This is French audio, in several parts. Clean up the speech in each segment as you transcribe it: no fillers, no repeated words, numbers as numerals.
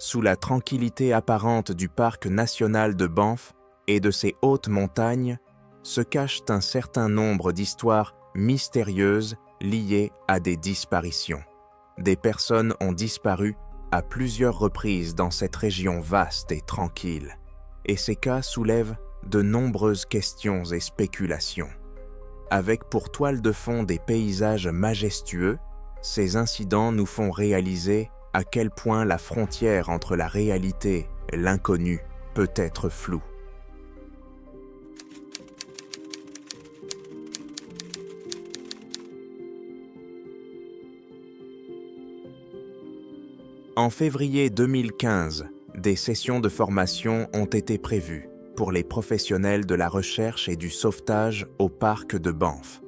Sous la tranquillité apparente du parc national de Banff et de ses hautes montagnes, se cachent un certain nombre d'histoires mystérieuses liées à des disparitions. Des personnes ont disparu à plusieurs reprises dans cette région vaste et tranquille, et ces cas soulèvent de nombreuses questions et spéculations. Avec pour toile de fond des paysages majestueux, ces incidents nous font réaliser à quel point la frontière entre la réalité et l'inconnu peut être floue. En février 2015, des sessions de formation ont été prévues pour les professionnels de la recherche et du sauvetage au parc de Banff.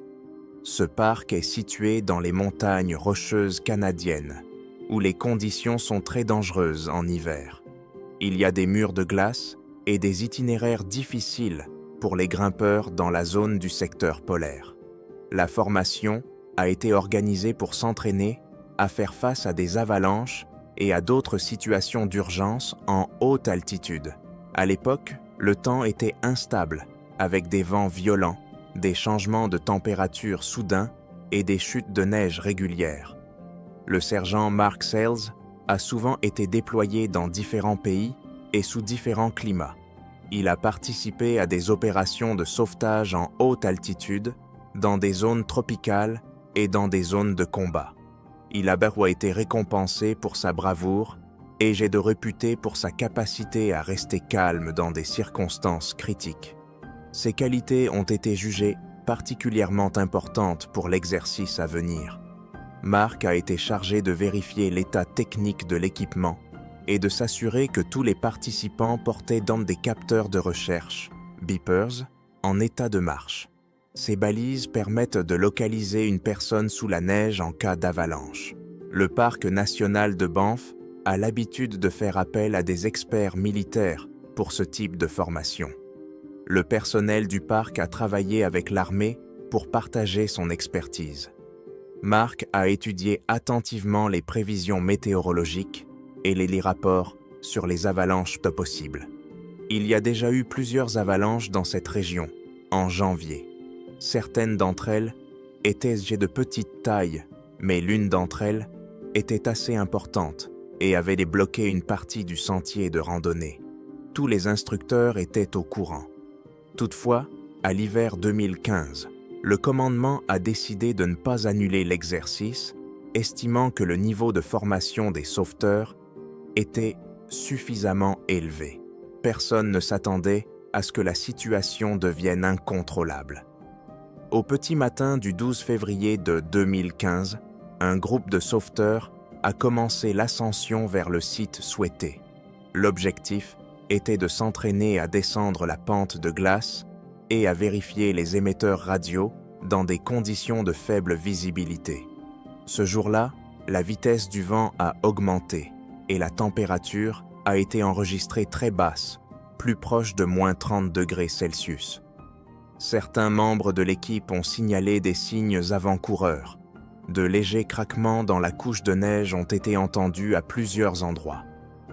Ce parc est situé dans les montagnes rocheuses canadiennes, où les conditions sont très dangereuses en hiver. Il y a des murs de glace et des itinéraires difficiles pour les grimpeurs dans la zone du secteur polaire. La formation a été organisée pour s'entraîner à faire face à des avalanches et à d'autres situations d'urgence en haute altitude. À l'époque, le temps était instable, avec des vents violents, des changements de température soudains et des chutes de neige régulières. Le sergent Mark Sales a souvent été déployé dans différents pays et sous différents climats. Il a participé à des opérations de sauvetage en haute altitude, dans des zones tropicales et dans des zones de combat. Il a parfois été récompensé pour sa bravoure et j'ai de réputé pour sa capacité à rester calme dans des circonstances critiques. Ses qualités ont été jugées particulièrement importantes pour l'exercice à venir. Mark a été chargé de vérifier l'état technique de l'équipement et de s'assurer que tous les participants portaient dans des capteurs de recherche, beepers, en état de marche. Ces balises permettent de localiser une personne sous la neige en cas d'avalanche. Le parc national de Banff a l'habitude de faire appel à des experts militaires pour ce type de formation. Le personnel du parc a travaillé avec l'armée pour partager son expertise. Mark a étudié attentivement les prévisions météorologiques et les rapports sur les avalanches possibles. Il y a déjà eu plusieurs avalanches dans cette région, en janvier. Certaines d'entre elles étaient de petite taille, mais l'une d'entre elles était assez importante et avait débloqué une partie du sentier de randonnée. Tous les instructeurs étaient au courant. Toutefois, à l'hiver 2015, le commandement a décidé de ne pas annuler l'exercice, estimant que le niveau de formation des sauveteurs était suffisamment élevé. Personne ne s'attendait à ce que la situation devienne incontrôlable. Au petit matin du 12 février de 2015, un groupe de sauveteurs a commencé l'ascension vers le site souhaité. L'objectif était de s'entraîner à descendre la pente de glace et à vérifier les émetteurs radio dans des conditions de faible visibilité. Ce jour-là, la vitesse du vent a augmenté et la température a été enregistrée très basse, plus proche de moins 30 degrés Celsius. Certains membres de l'équipe ont signalé des signes avant-coureurs. De légers craquements dans la couche de neige ont été entendus à plusieurs endroits.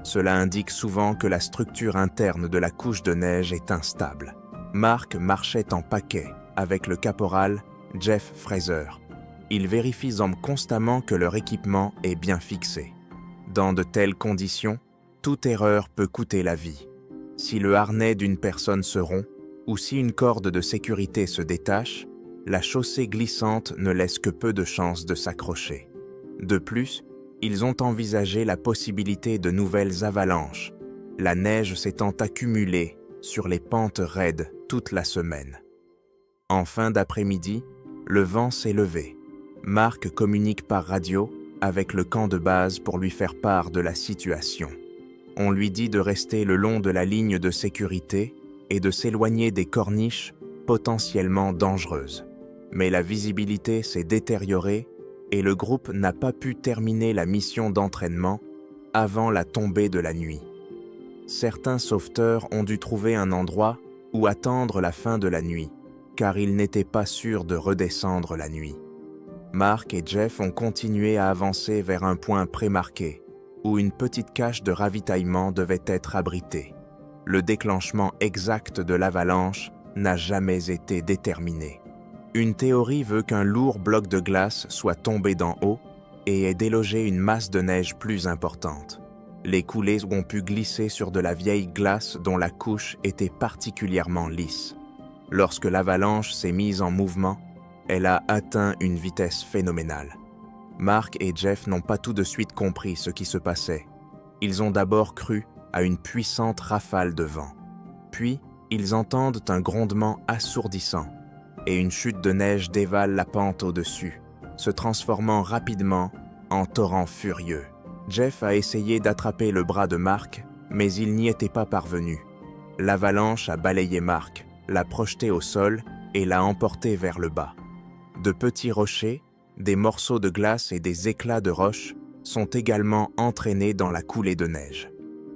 Cela indique souvent que la structure interne de la couche de neige est instable. Mark marchait en paquet avec le caporal Jeff Fraser. Ils vérifient constamment que leur équipement est bien fixé. Dans de telles conditions, toute erreur peut coûter la vie. Si le harnais d'une personne se rompt ou si une corde de sécurité se détache, la chaussée glissante ne laisse que peu de chances de s'accrocher. De plus, ils ont envisagé la possibilité de nouvelles avalanches, la neige s'étant accumulée sur les pentes raides toute la semaine. En fin d'après-midi, le vent s'est levé. Mark communique par radio avec le camp de base pour lui faire part de la situation. On lui dit de rester le long de la ligne de sécurité et de s'éloigner des corniches potentiellement dangereuses. Mais la visibilité s'est détériorée et le groupe n'a pas pu terminer la mission d'entraînement avant la tombée de la nuit. Certains sauveteurs ont dû trouver un endroit où attendre la fin de la nuit, car ils n'étaient pas sûrs de redescendre la nuit. Mark et Jeff ont continué à avancer vers un point prémarqué, où une petite cache de ravitaillement devait être abritée. Le déclenchement exact de l'avalanche n'a jamais été déterminé. Une théorie veut qu'un lourd bloc de glace soit tombé d'en haut et ait délogé une masse de neige plus importante. Les coulées ont pu glisser sur de la vieille glace dont la couche était particulièrement lisse. Lorsque l'avalanche s'est mise en mouvement, elle a atteint une vitesse phénoménale. Mark et Jeff n'ont pas tout de suite compris ce qui se passait. Ils ont d'abord cru à une puissante rafale de vent. Puis, ils entendent un grondement assourdissant et une chute de neige dévale la pente au-dessus, se transformant rapidement en torrent furieux. Jeff a essayé d'attraper le bras de Mark, mais il n'y était pas parvenu. L'avalanche a balayé Mark, l'a projeté au sol et l'a emporté vers le bas. De petits rochers, des morceaux de glace et des éclats de roche sont également entraînés dans la coulée de neige.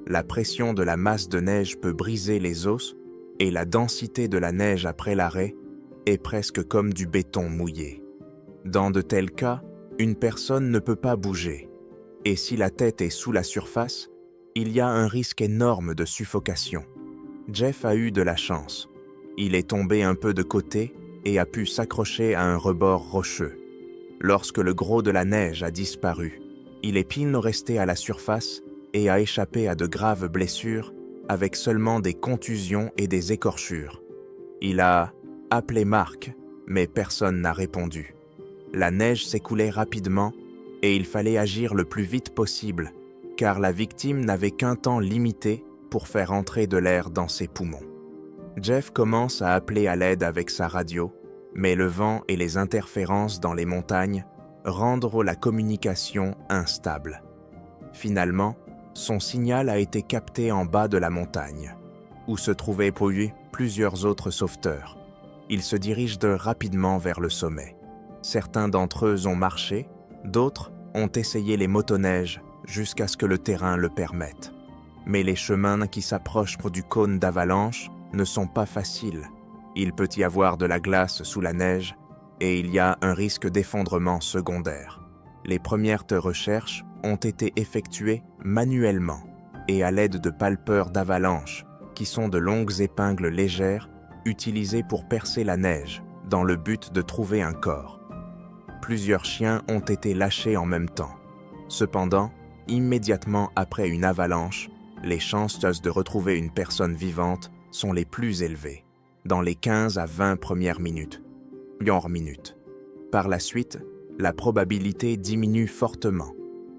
La pression de la masse de neige peut briser les os et la densité de la neige après l'arrêt est presque comme du béton mouillé. Dans de tels cas, une personne ne peut pas bouger. Et si la tête est sous la surface, il y a un risque énorme de suffocation. Jeff a eu de la chance. Il est tombé un peu de côté et a pu s'accrocher à un rebord rocheux. Lorsque le gros de la neige a disparu, il est pile resté à la surface et a échappé à de graves blessures avec seulement des contusions et des écorchures. Il a appelé Mark, mais personne n'a répondu. La neige s'écoulait rapidement et il fallait agir le plus vite possible, car la victime n'avait qu'un temps limité pour faire entrer de l'air dans ses poumons. Jeff commence à appeler à l'aide avec sa radio, mais le vent et les interférences dans les montagnes rendent la communication instable. Finalement, son signal a été capté en bas de la montagne, où se trouvaient plusieurs autres sauveteurs. Ils se dirigent rapidement vers le sommet. Certains d'entre eux ont marché, d'autres ont essayé les motoneiges jusqu'à ce que le terrain le permette. Mais les chemins qui s'approchent du cône d'avalanche ne sont pas faciles. Il peut y avoir de la glace sous la neige et il y a un risque d'effondrement secondaire. Les premières recherches ont été effectuées manuellement et à l'aide de palpeurs d'avalanche, qui sont de longues épingles légères utilisées pour percer la neige dans le but de trouver un corps. Plusieurs chiens ont été lâchés en même temps. Cependant, immédiatement après une avalanche, les chances de retrouver une personne vivante sont les plus élevées, dans les 15 à 20 premières minutes. Par la suite, la probabilité diminue fortement.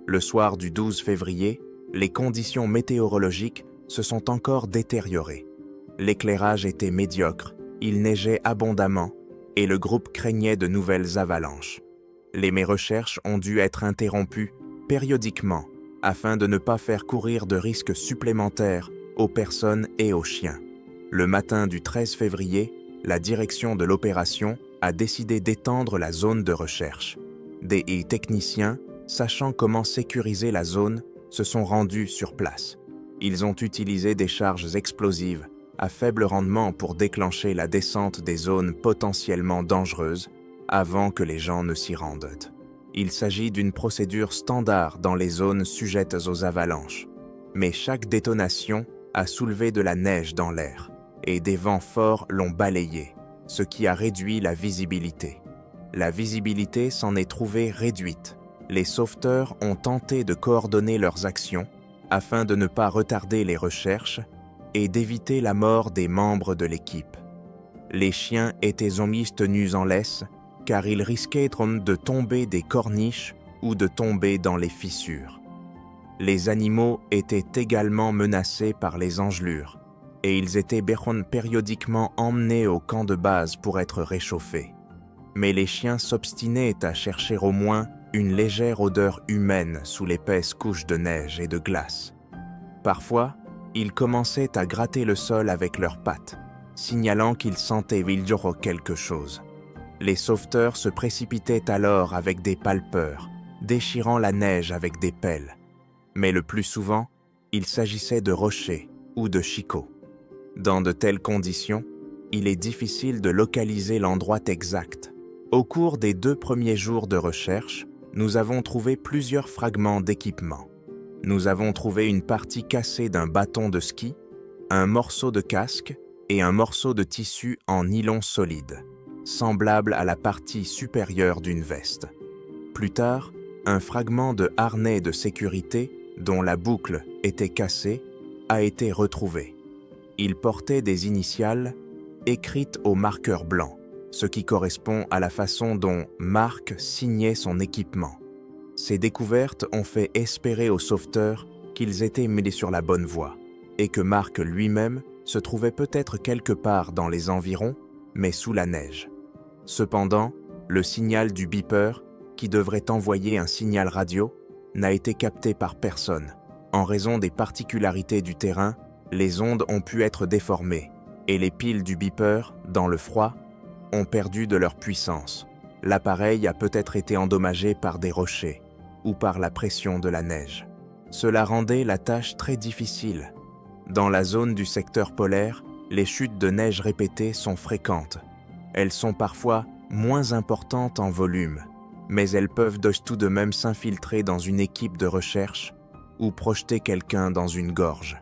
Le soir du 12 février, les conditions météorologiques se sont encore détériorées. L'éclairage était médiocre, il neigeait abondamment et le groupe craignait de nouvelles avalanches. Les recherches ont dû être interrompues périodiquement afin de ne pas faire courir de risques supplémentaires aux personnes et aux chiens. Le matin du 13 février, la direction de l'opération a décidé d'étendre la zone de recherche. Des techniciens, sachant comment sécuriser la zone, se sont rendus sur place. Ils ont utilisé des charges explosives à faible rendement pour déclencher la descente des zones potentiellement dangereuses avant que les gens ne s'y rendent. Il s'agit d'une procédure standard dans les zones sujettes aux avalanches. Mais chaque détonation a soulevé de la neige dans l'air et des vents forts l'ont balayée, ce qui a réduit la visibilité. La visibilité s'en est trouvée réduite. Les sauveteurs ont tenté de coordonner leurs actions afin de ne pas retarder les recherches et d'éviter la mort des membres de l'équipe. Les chiens étaient tenus en laisse car ils risquaient de tomber des corniches ou de tomber dans les fissures. Les animaux étaient également menacés par les engelures et ils étaient périodiquement emmenés au camp de base pour être réchauffés. Mais les chiens s'obstinaient à chercher au moins une légère odeur humaine sous l'épaisse couche de neige et de glace. Parfois, ils commençaient à gratter le sol avec leurs pattes, signalant qu'ils sentaient quelque chose. Les sauveteurs se précipitaient alors avec des palpeurs, déchirant la neige avec des pelles. Mais le plus souvent, il s'agissait de rochers ou de chicots. Dans de telles conditions, il est difficile de localiser l'endroit exact. Au cours des 2 premiers jours de recherche, nous avons trouvé plusieurs fragments d'équipement. Nous avons trouvé une partie cassée d'un bâton de ski, un morceau de casque et un morceau de tissu en nylon solide, semblable à la partie supérieure d'une veste. Plus tard, un fragment de harnais de sécurité, dont la boucle était cassée, a été retrouvé. Il portait des initiales écrites au marqueur blanc, ce qui correspond à la façon dont Mark signait son équipement. Ces découvertes ont fait espérer aux sauveteurs qu'ils étaient menés sur la bonne voie, et que Mark lui-même se trouvait peut-être quelque part dans les environs, mais sous la neige. Cependant, le signal du beeper, qui devrait envoyer un signal radio, n'a été capté par personne. En raison des particularités du terrain, les ondes ont pu être déformées, et les piles du beeper, dans le froid, ont perdu de leur puissance. L'appareil a peut-être été endommagé par des rochers ou par la pression de la neige. Cela rendait la tâche très difficile. Dans la zone du secteur polaire, les chutes de neige répétées sont fréquentes. Elles sont parfois moins importantes en volume, mais elles peuvent tout de même s'infiltrer dans une équipe de recherche ou projeter quelqu'un dans une gorge.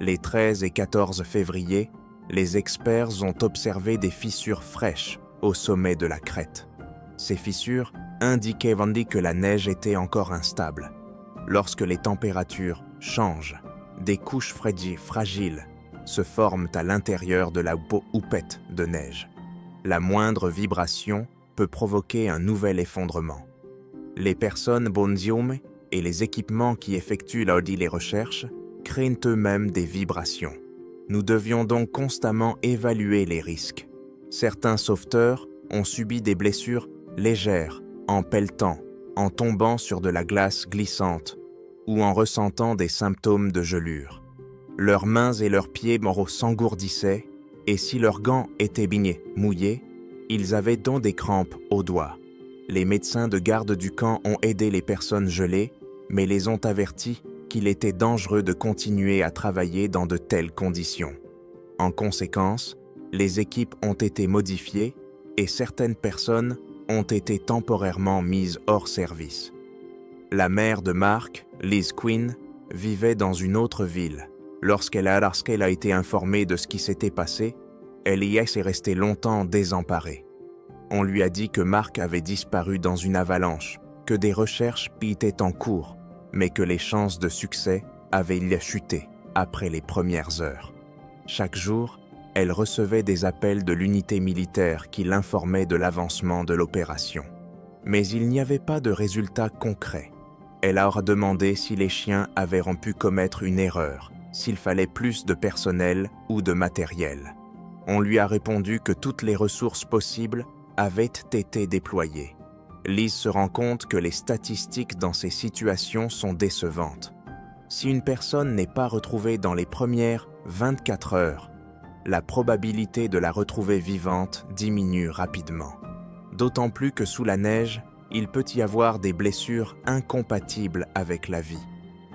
Les 13 et 14 février, les experts ont observé des fissures fraîches au sommet de la crête. Ces fissures indiquaient que la neige était encore instable. Lorsque les températures changent, des couches fragiles se forment à l'intérieur de la houppette de neige. La moindre vibration peut provoquer un nouvel effondrement. Les personnes bonzium et les équipements qui effectuent les recherches craignent eux-mêmes des vibrations. Nous devions donc constamment évaluer les risques. Certains sauveteurs ont subi des blessures légères en pelletant, en tombant sur de la glace glissante ou en ressentant des symptômes de gelure. Leurs mains et leurs pieds s'engourdissaient et si leurs gants étaient mouillés, ils avaient donc des crampes aux doigts. Les médecins de garde du camp ont aidé les personnes gelées, mais les ont avertis qu'il était dangereux de continuer à travailler dans de telles conditions. En conséquence, les équipes ont été modifiées et certaines personnes ont été temporairement mises hors service. La mère de Mark, Liz Quinn, vivait dans une autre ville. Lorsqu'elle a été informée de ce qui s'était passé, elle y est restée longtemps désemparée. On lui a dit que Mark avait disparu dans une avalanche, que des recherches étaient en cours, mais que les chances de succès avaient chuté après les premières heures. Chaque jour, elle recevait des appels de l'unité militaire qui l'informaient de l'avancement de l'opération. Mais il n'y avait pas de résultat concret. Elle a demandé si les chiens avaient pu commettre une erreur, s'il fallait plus de personnel ou de matériel. On lui a répondu que toutes les ressources possibles avaient été déployées. Liz se rend compte que les statistiques dans ces situations sont décevantes. Si une personne n'est pas retrouvée dans les premières 24 heures, la probabilité de la retrouver vivante diminue rapidement. D'autant plus que sous la neige, il peut y avoir des blessures incompatibles avec la vie.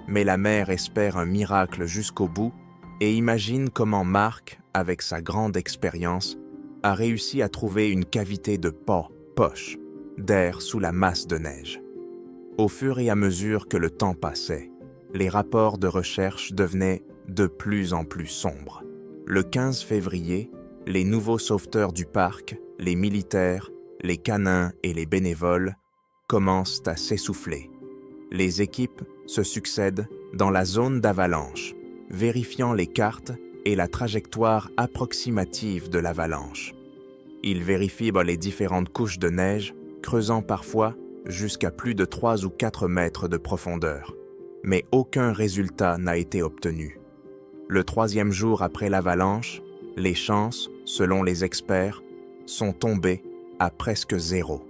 Mais la mère espère un miracle jusqu'au bout et imagine comment Mark, avec sa grande expérience, a réussi à trouver une cavité de poche d'air sous la masse de neige. Au fur et à mesure que le temps passait, les rapports de recherche devenaient de plus en plus sombres. Le 15 février, les nouveaux sauveteurs du parc, les militaires, les canins et les bénévoles commencent à s'essouffler. Les équipes se succèdent dans la zone d'avalanche, vérifiant les cartes et la trajectoire approximative de l'avalanche. Ils vérifient les différentes couches de neige, creusant parfois jusqu'à plus de 3 ou 4 mètres de profondeur. Mais aucun résultat n'a été obtenu. Le 3e jour après l'avalanche, les chances, selon les experts, sont tombées à presque 0.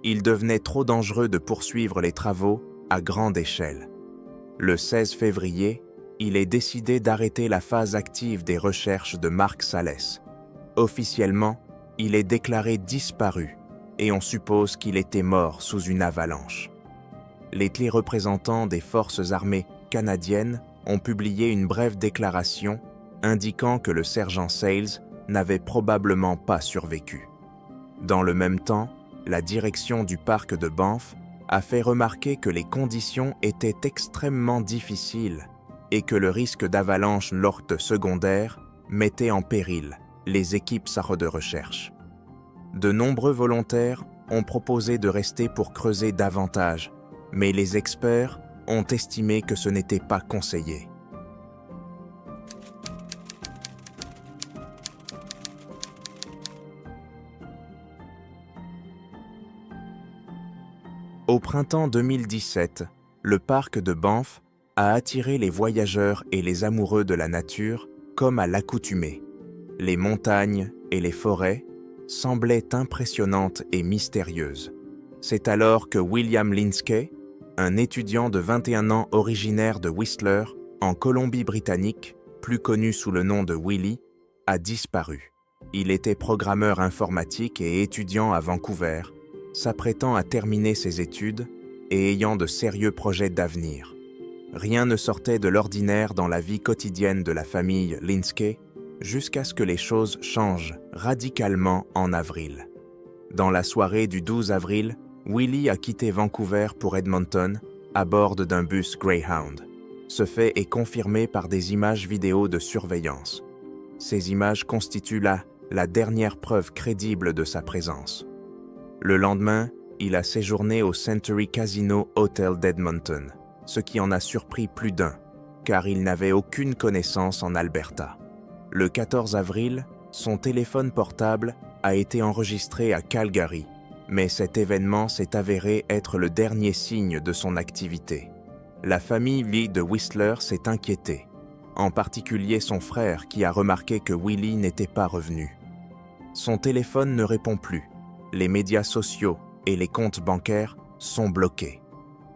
Il devenait trop dangereux de poursuivre les travaux à grande échelle. Le 16 février, il est décidé d'arrêter la phase active des recherches de Mark Salles. Officiellement, il est déclaré disparu et on suppose qu'il était mort sous une avalanche. Les représentants des forces armées canadiennes ont publié une brève déclaration indiquant que le sergent Sales n'avait probablement pas survécu. Dans le même temps, la direction du parc de Banff a fait remarquer que les conditions étaient extrêmement difficiles et que le risque d'avalanche lors de secondaire mettait en péril les équipes de recherche. De nombreux volontaires ont proposé de rester pour creuser davantage, mais les experts ont estimé que ce n'était pas conseillé. Au printemps 2017, le parc de Banff a attiré les voyageurs et les amoureux de la nature comme à l'accoutumée. Les montagnes et les forêts semblaient impressionnantes et mystérieuses. C'est alors que William Lindsay, un étudiant de 21 ans originaire de Whistler, en Colombie-Britannique, plus connu sous le nom de Willy, a disparu. Il était programmeur informatique et étudiant à Vancouver, s'apprêtant à terminer ses études et ayant de sérieux projets d'avenir. Rien ne sortait de l'ordinaire dans la vie quotidienne de la famille Lindsay, jusqu'à ce que les choses changent radicalement en avril. Dans la soirée du 12 avril, Willy a quitté Vancouver pour Edmonton à bord d'un bus Greyhound. Ce fait est confirmé par des images vidéo de surveillance. Ces images constituent la dernière preuve crédible de sa présence. Le lendemain, il a séjourné au Century Casino Hotel d'Edmonton, ce qui en a surpris plus d'un, car il n'avait aucune connaissance en Alberta. Le 14 avril, son téléphone portable a été enregistré à Calgary, mais cet événement s'est avéré être le dernier signe de son activité. La famille Lee de Whistler s'est inquiétée, en particulier son frère qui a remarqué que Willy n'était pas revenu. Son téléphone ne répond plus, les médias sociaux et les comptes bancaires sont bloqués.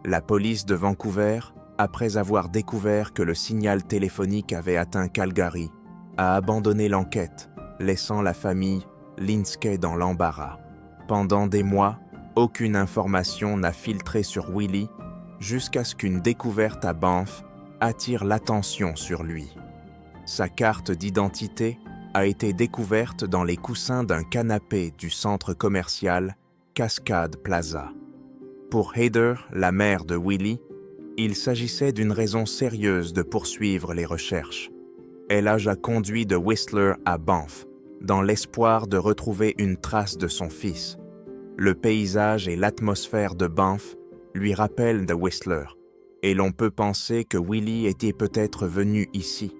La police de Vancouver, après avoir découvert que le signal téléphonique avait atteint Calgary, a abandonné l'enquête, laissant la famille Lindsay dans l'embarras. Pendant des mois, aucune information n'a filtré sur Willy jusqu'à ce qu'une découverte à Banff attire l'attention sur lui. Sa carte d'identité a été découverte dans les coussins d'un canapé du centre commercial Cascade Plaza. Pour Heather, la mère de Willy, il s'agissait d'une raison sérieuse de poursuivre les recherches. Elle a conduit de Whistler à Banff, dans l'espoir de retrouver une trace de son fils. Le paysage et l'atmosphère de Banff lui rappellent de Whistler, et l'on peut penser que Willy était peut-être venu ici.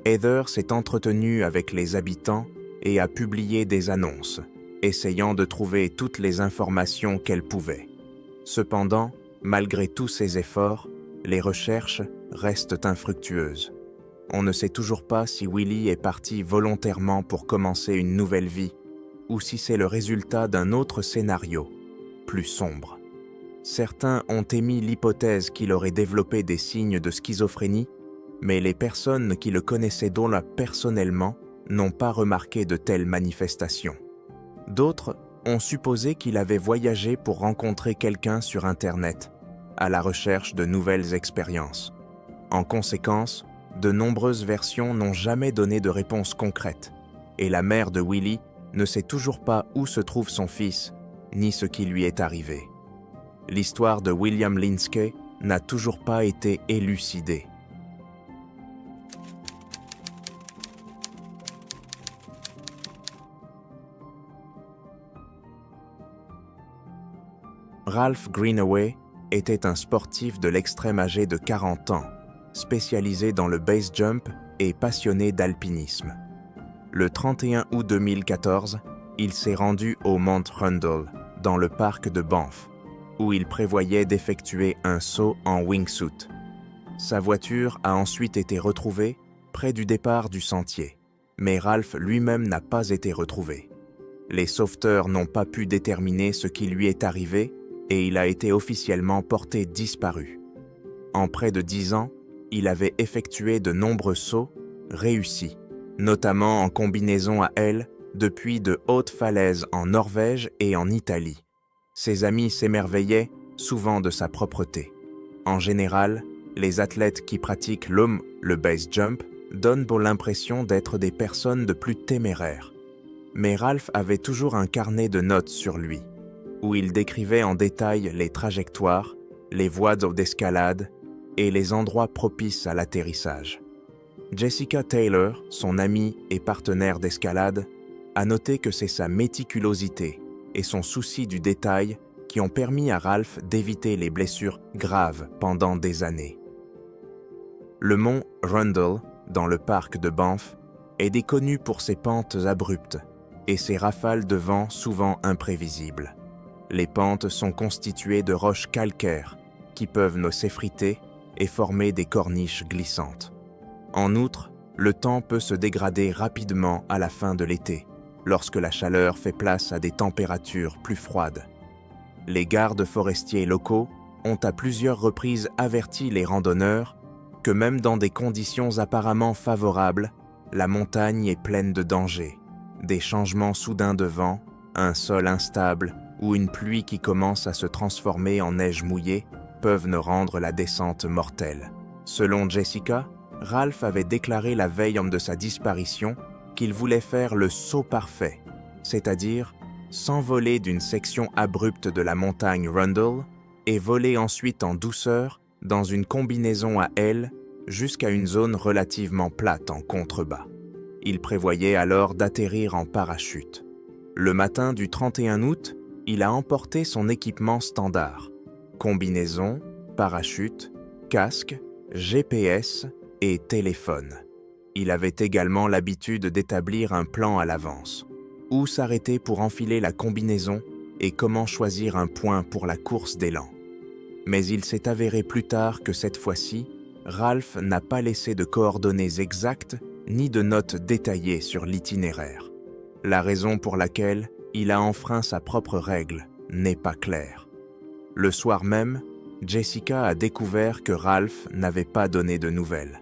Heather s'est entretenue avec les habitants et a publié des annonces, essayant de trouver toutes les informations qu'elle pouvait. Cependant, malgré tous ses efforts, les recherches restent infructueuses. On ne sait toujours pas si Willy est parti volontairement pour commencer une nouvelle vie ou si c'est le résultat d'un autre scénario, plus sombre. Certains ont émis l'hypothèse qu'il aurait développé des signes de schizophrénie, mais les personnes qui le connaissaient personnellement n'ont pas remarqué de telles manifestations. D'autres ont supposé qu'il avait voyagé pour rencontrer quelqu'un sur Internet, à la recherche de nouvelles expériences. En conséquence, de nombreuses versions n'ont jamais donné de réponse concrète, et la mère de Willy ne sait toujours pas où se trouve son fils, ni ce qui lui est arrivé. L'histoire de William Lindsay n'a toujours pas été élucidée. Ralph Greenaway était un sportif de l'extrême âgé de 40 ans, spécialisé dans le base jump et passionné d'alpinisme. Le 31 août 2014, il s'est rendu au Mount Rundle, dans le parc de Banff, où il prévoyait d'effectuer un saut en wingsuit. Sa voiture a ensuite été retrouvée près du départ du sentier, mais Ralph lui-même n'a pas été retrouvé. Les sauveteurs n'ont pas pu déterminer ce qui lui est arrivé et il a été officiellement porté disparu. En près de 10 ans, il avait effectué de nombreux sauts réussis, notamment en combinaison à aile depuis de hautes falaises en Norvège et en Italie. Ses amis s'émerveillaient souvent de sa propreté. En général, les athlètes qui pratiquent le base jump donnent pour l'impression d'être des personnes de plus téméraires. Mais Ralph avait toujours un carnet de notes sur lui. où il décrivait en détail les trajectoires, les voies d'escalade et les endroits propices à l'atterrissage. Jessica Taylor, son amie et partenaire d'escalade, a noté que c'est sa méticulosité et son souci du détail qui ont permis à Ralph d'éviter les blessures graves pendant des années. Le mont Rundle, dans le parc de Banff, est déconnu pour ses pentes abruptes et ses rafales de vent souvent imprévisibles. Les pentes sont constituées de roches calcaires qui peuvent s'effriter et former des corniches glissantes. En outre, le temps peut se dégrader rapidement à la fin de l'été, lorsque la chaleur fait place à des températures plus froides. Les gardes forestiers locaux ont à plusieurs reprises averti les randonneurs que même dans des conditions apparemment favorables, la montagne est pleine de dangers, des changements soudains de vent, un sol instable ou une pluie qui commence à se transformer en neige mouillée peuvent ne rendre la descente mortelle. Selon Jessica, Ralph avait déclaré la veille de sa disparition qu'il voulait faire le saut parfait, c'est-à-dire s'envoler d'une section abrupte de la montagne Rundle et voler ensuite en douceur dans une combinaison à ailes jusqu'à une zone relativement plate en contrebas. Il prévoyait alors d'atterrir en parachute. Le matin du 31 août, il a emporté son équipement standard, combinaison, parachute, casque, GPS et téléphone. Il avait également l'habitude d'établir un plan à l'avance. Où s'arrêter pour enfiler la combinaison et comment choisir un point pour la course d'élan. Mais il s'est avéré plus tard que cette fois-ci, Ralph n'a pas laissé de coordonnées exactes ni de notes détaillées sur l'itinéraire. La raison pour laquelle il a enfreint sa propre règle n'est pas claire. Le soir même, Jessica a découvert que Ralph n'avait pas donné de nouvelles.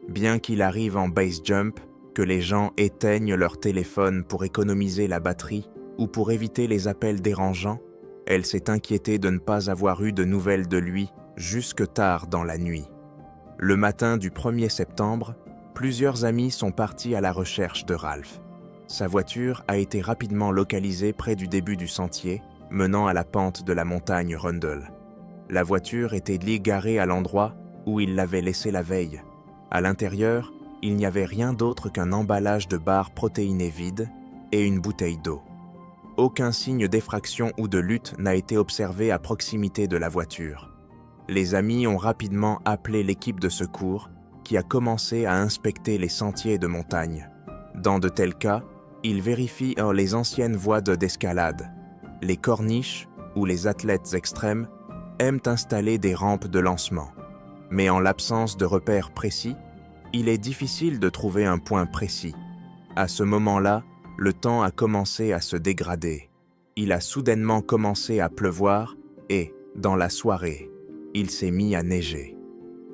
Bien qu'il arrive en base jump, que les gens éteignent leur téléphone pour économiser la batterie ou pour éviter les appels dérangeants, elle s'est inquiétée de ne pas avoir eu de nouvelles de lui jusque tard dans la nuit. Le matin du 1er septembre, plusieurs amis sont partis à la recherche de Ralph. Sa voiture a été rapidement localisée près du début du sentier, menant à la pente de la montagne Rundle. La voiture était garée à l'endroit où il l'avait laissée la veille. À l'intérieur, il n'y avait rien d'autre qu'un emballage de barres protéinées vide et une bouteille d'eau. Aucun signe d'effraction ou de lutte n'a été observé à proximité de la voiture. Les amis ont rapidement appelé l'équipe de secours qui a commencé à inspecter les sentiers de montagne. Dans de tels cas, ils vérifient les anciennes voies d'escalade. Les corniches ou les athlètes extrêmes aiment installer des rampes de lancement. Mais en l'absence de repères précis, il est difficile de trouver un point précis. À ce moment-là, le temps a commencé à se dégrader. Il a soudainement commencé à pleuvoir et, dans la soirée, il s'est mis à neiger.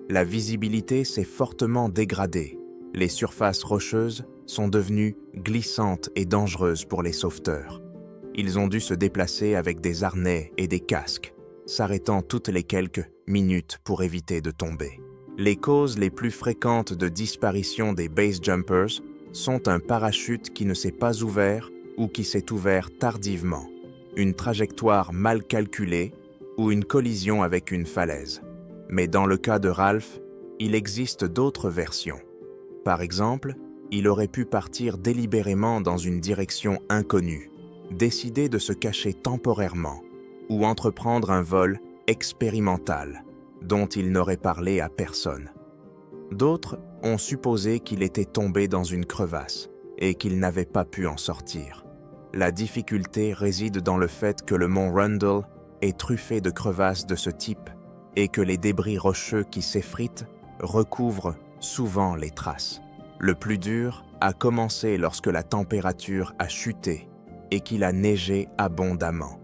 La visibilité s'est fortement dégradée. Les surfaces rocheuses sont devenues glissantes et dangereuses pour les sauveteurs. Ils ont dû se déplacer avec des harnais et des casques, s'arrêtant toutes les quelques minutes pour éviter de tomber. Les causes les plus fréquentes de disparition des base jumpers sont un parachute qui ne s'est pas ouvert ou qui s'est ouvert tardivement, une trajectoire mal calculée ou une collision avec une falaise. Mais dans le cas de Ralph, il existe d'autres versions. Par exemple, il aurait pu partir délibérément dans une direction inconnue, décider de se cacher temporairement ou entreprendre un vol expérimental dont il n'aurait parlé à personne. D'autres ont supposé qu'il était tombé dans une crevasse et qu'il n'avait pas pu en sortir. La difficulté réside dans le fait que le mont Rundle est truffé de crevasses de ce type et que les débris rocheux qui s'effritent recouvrent souvent les traces. Le plus dur a commencé lorsque la température a chuté et qu'il a neigé abondamment.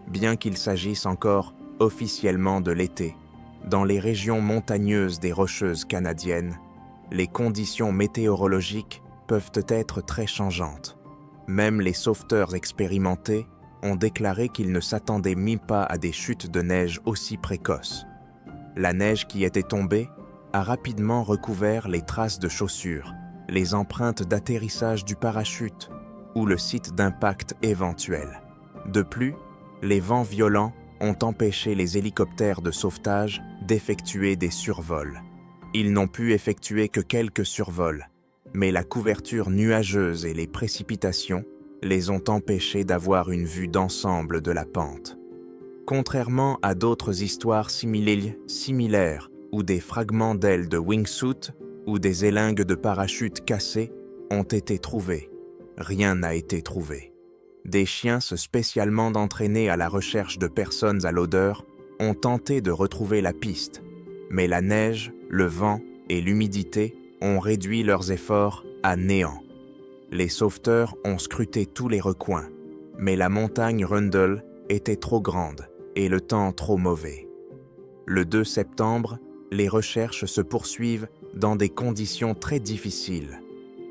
Bien qu'il s'agisse encore officiellement de l'été, dans les régions montagneuses des Rocheuses canadiennes, les conditions météorologiques peuvent être très changeantes. Même les sauveteurs expérimentés ont déclaré qu'ils ne s'attendaient même pas à des chutes de neige aussi précoces. La neige qui était tombée a rapidement recouvert les traces de chaussures, les empreintes d'atterrissage du parachute ou le site d'impact éventuel. De plus, les vents violents ont empêché les hélicoptères de sauvetage d'effectuer des survols. Ils n'ont pu effectuer que quelques survols, mais la couverture nuageuse et les précipitations les ont empêchés d'avoir une vue d'ensemble de la pente. Contrairement à d'autres histoires similaires où des fragments d'ailes de wingsuit ou des élingues de parachute cassées ont été trouvés, rien n'a été trouvé. Des chiens spécialement entraînés à la recherche de personnes à l'odeur ont tenté de retrouver la piste, mais la neige, le vent et l'humidité ont réduit leurs efforts à néant. Les sauveteurs ont scruté tous les recoins, mais la montagne Rundle était trop grande et le temps trop mauvais. Le 2 septembre, les recherches se poursuivent dans des conditions très difficiles.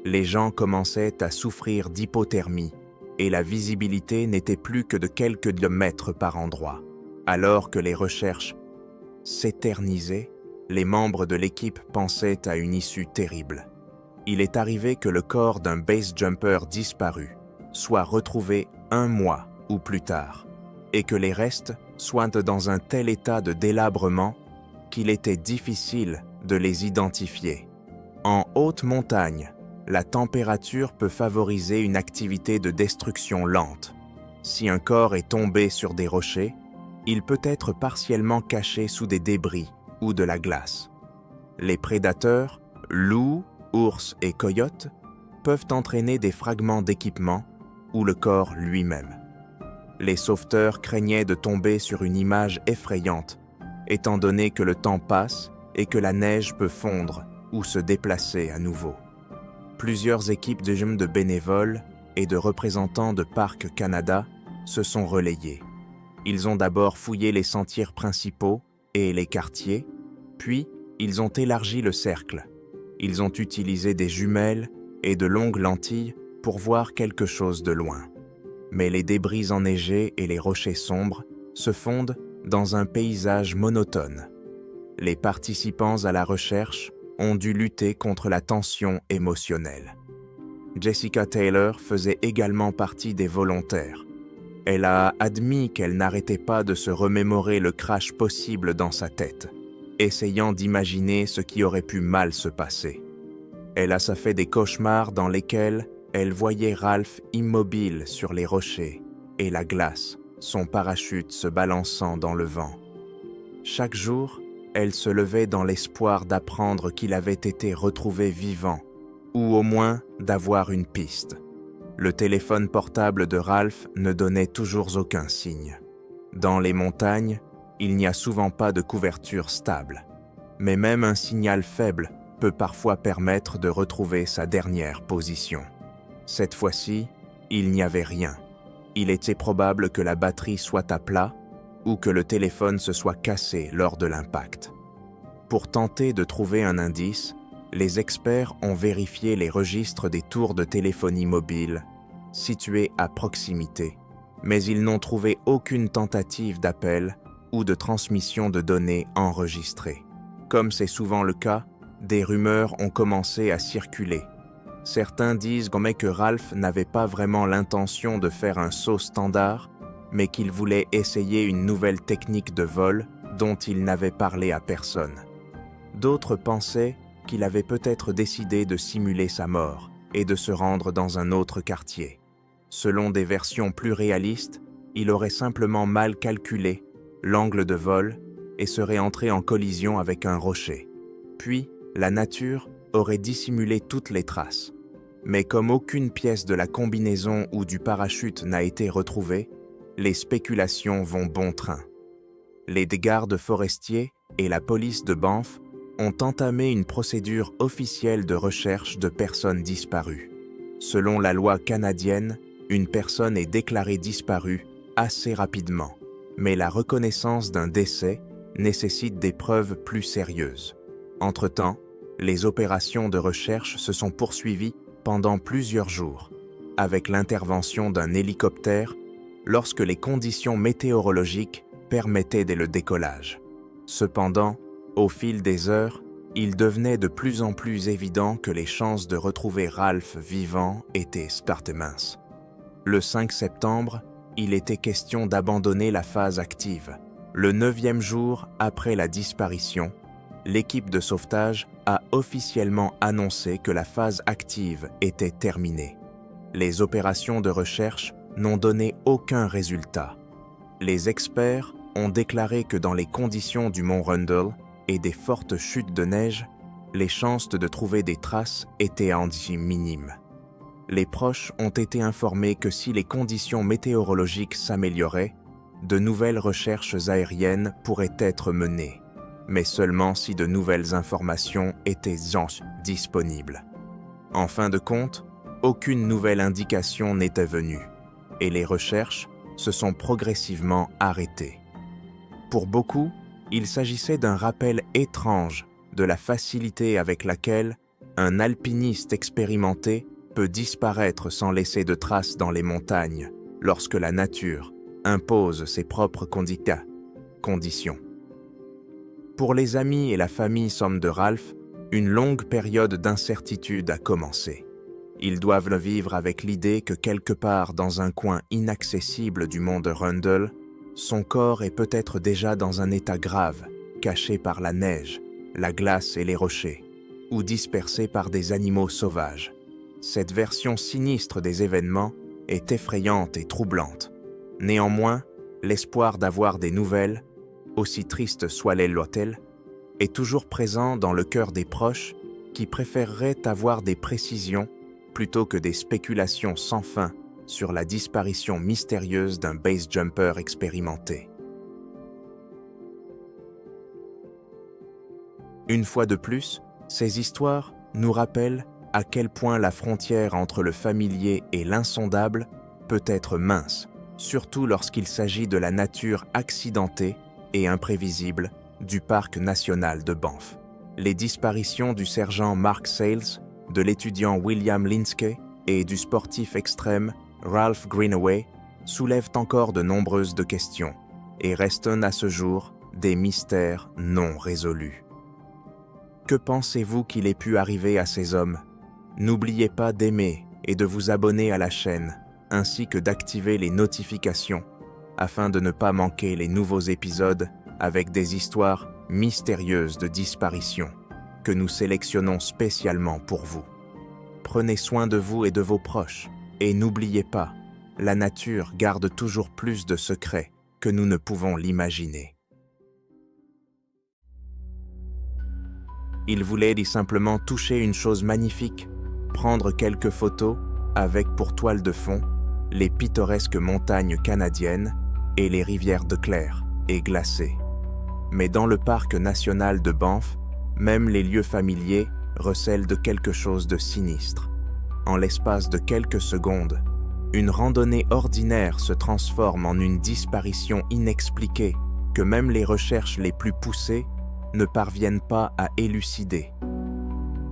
Les gens commençaient à souffrir d'hypothermie et la visibilité n'était plus que de quelques mètres par endroit. Alors que les recherches s'éternisaient, les membres de l'équipe pensaient à une issue terrible. Il est arrivé que le corps d'un base jumper disparu soit retrouvé 1 mois ou plus tard, et que les restes soient dans un tel état de délabrement qu'il était difficile de les identifier. En haute montagne, la température peut favoriser une activité de destruction lente. Si un corps est tombé sur des rochers, il peut être partiellement caché sous des débris ou de la glace. Les prédateurs, loups, ours et coyotes, peuvent entraîner des fragments d'équipement ou le corps lui-même. Les sauveteurs craignaient de tomber sur une image effrayante, étant donné que le temps passe et que la neige peut fondre ou se déplacer à nouveau. Plusieurs équipes de bénévoles et de représentants de Parcs Canada se sont relayées. Ils ont d'abord fouillé les sentiers principaux et les quartiers, puis ils ont élargi le cercle. Ils ont utilisé des jumelles et de longues lentilles pour voir quelque chose de loin. Mais les débris enneigés et les rochers sombres se fondent dans un paysage monotone. Les participants à la recherche ont dû lutter contre la tension émotionnelle. Jessica Taylor faisait également partie des volontaires. Elle a admis qu'elle n'arrêtait pas de se remémorer le crash possible dans sa tête, essayant d'imaginer ce qui aurait pu mal se passer. Elle a fait des cauchemars dans lesquels elle voyait Ralph immobile sur les rochers et la glace, son parachute se balançant dans le vent. Chaque jour, elle se levait dans l'espoir d'apprendre qu'il avait été retrouvé vivant, ou au moins d'avoir une piste. Le téléphone portable de Ralph ne donnait toujours aucun signe. Dans les montagnes, il n'y a souvent pas de couverture stable, mais même un signal faible peut parfois permettre de retrouver sa dernière position. Cette fois-ci, il n'y avait rien. Il était probable que la batterie soit à plat ou que le téléphone se soit cassé lors de l'impact. Pour tenter de trouver un indice, les experts ont vérifié les registres des tours de téléphonie mobile situés à proximité, mais ils n'ont trouvé aucune tentative d'appel ou de transmission de données enregistrées. Comme c'est souvent le cas, des rumeurs ont commencé à circuler. Certains disent que Ralph n'avait pas vraiment l'intention de faire un saut standard, mais qu'il voulait essayer une nouvelle technique de vol dont il n'avait parlé à personne. D'autres pensaient qu'il avait peut-être décidé de simuler sa mort et de se rendre dans un autre quartier. Selon des versions plus réalistes, il aurait simplement mal calculé l'angle de vol et serait entré en collision avec un rocher. Puis, la nature aurait dissimulé toutes les traces. Mais comme aucune pièce de la combinaison ou du parachute n'a été retrouvée, les spéculations vont bon train. Les gardes forestiers et la police de Banff ont entamé une procédure officielle de recherche de personnes disparues. Selon la loi canadienne, une personne est déclarée disparue assez rapidement, mais la reconnaissance d'un décès nécessite des preuves plus sérieuses. Entre-temps, les opérations de recherche se sont poursuivies pendant plusieurs jours, avec l'intervention d'un hélicoptère lorsque les conditions météorologiques permettaient le décollage. Cependant, au fil des heures, il devenait de plus en plus évident que les chances de retrouver Ralph vivant étaient minces. Le 5 septembre, il était question d'abandonner la phase active. Le 9e jour après la disparition, l'équipe de sauvetage a officiellement annoncé que la phase active était terminée. Les opérations de recherche n'ont donné aucun résultat. Les experts ont déclaré que dans les conditions du mont Rundle et des fortes chutes de neige, les chances de trouver des traces étaient minimes. Les proches ont été informés que si les conditions météorologiques s'amélioraient, de nouvelles recherches aériennes pourraient être menées, mais seulement si de nouvelles informations étaient disponibles. En fin de compte, aucune nouvelle indication n'était venue, et les recherches se sont progressivement arrêtées. Pour beaucoup, il s'agissait d'un rappel étrange de la facilité avec laquelle un alpiniste expérimenté peut disparaître sans laisser de traces dans les montagnes lorsque la nature impose ses propres conditions. Pour les amis et la famille somme de Ralph, une longue période d'incertitude a commencé. Ils doivent le vivre avec l'idée que quelque part dans un coin inaccessible du mont de Rundle, son corps est peut-être déjà dans un état grave, caché par la neige, la glace et les rochers, ou dispersé par des animaux sauvages. Cette version sinistre des événements est effrayante et troublante. Néanmoins, l'espoir d'avoir des nouvelles, aussi tristes soient-elles, est toujours présent dans le cœur des proches qui préféreraient avoir des précisions plutôt que des spéculations sans fin sur la disparition mystérieuse d'un base jumper expérimenté. Une fois de plus, ces histoires nous rappellent à quel point la frontière entre le familier et l'insondable peut être mince, surtout lorsqu'il s'agit de la nature accidentée et imprévisible du parc national de Banff. Les disparitions du sergent Mark Sales, de l'étudiant William Linskey et du sportif extrême Ralph Greenaway soulèvent encore de nombreuses questions et restent à ce jour des mystères non résolus. Que pensez-vous qu'il ait pu arriver à ces hommes? N'oubliez pas d'aimer et de vous abonner à la chaîne, ainsi que d'activer les notifications, afin de ne pas manquer les nouveaux épisodes avec des histoires mystérieuses de disparition que nous sélectionnons spécialement pour vous. Prenez soin de vous et de vos proches, et n'oubliez pas, la nature garde toujours plus de secrets que nous ne pouvons l'imaginer. Il voulait simplement toucher une chose magnifique, prendre quelques photos avec pour toile de fond les pittoresques montagnes canadiennes et les rivières de claires et glacées. Mais dans le parc national de Banff, même les lieux familiers recèlent de quelque chose de sinistre. En l'espace de quelques secondes, une randonnée ordinaire se transforme en une disparition inexpliquée que même les recherches les plus poussées ne parviennent pas à élucider.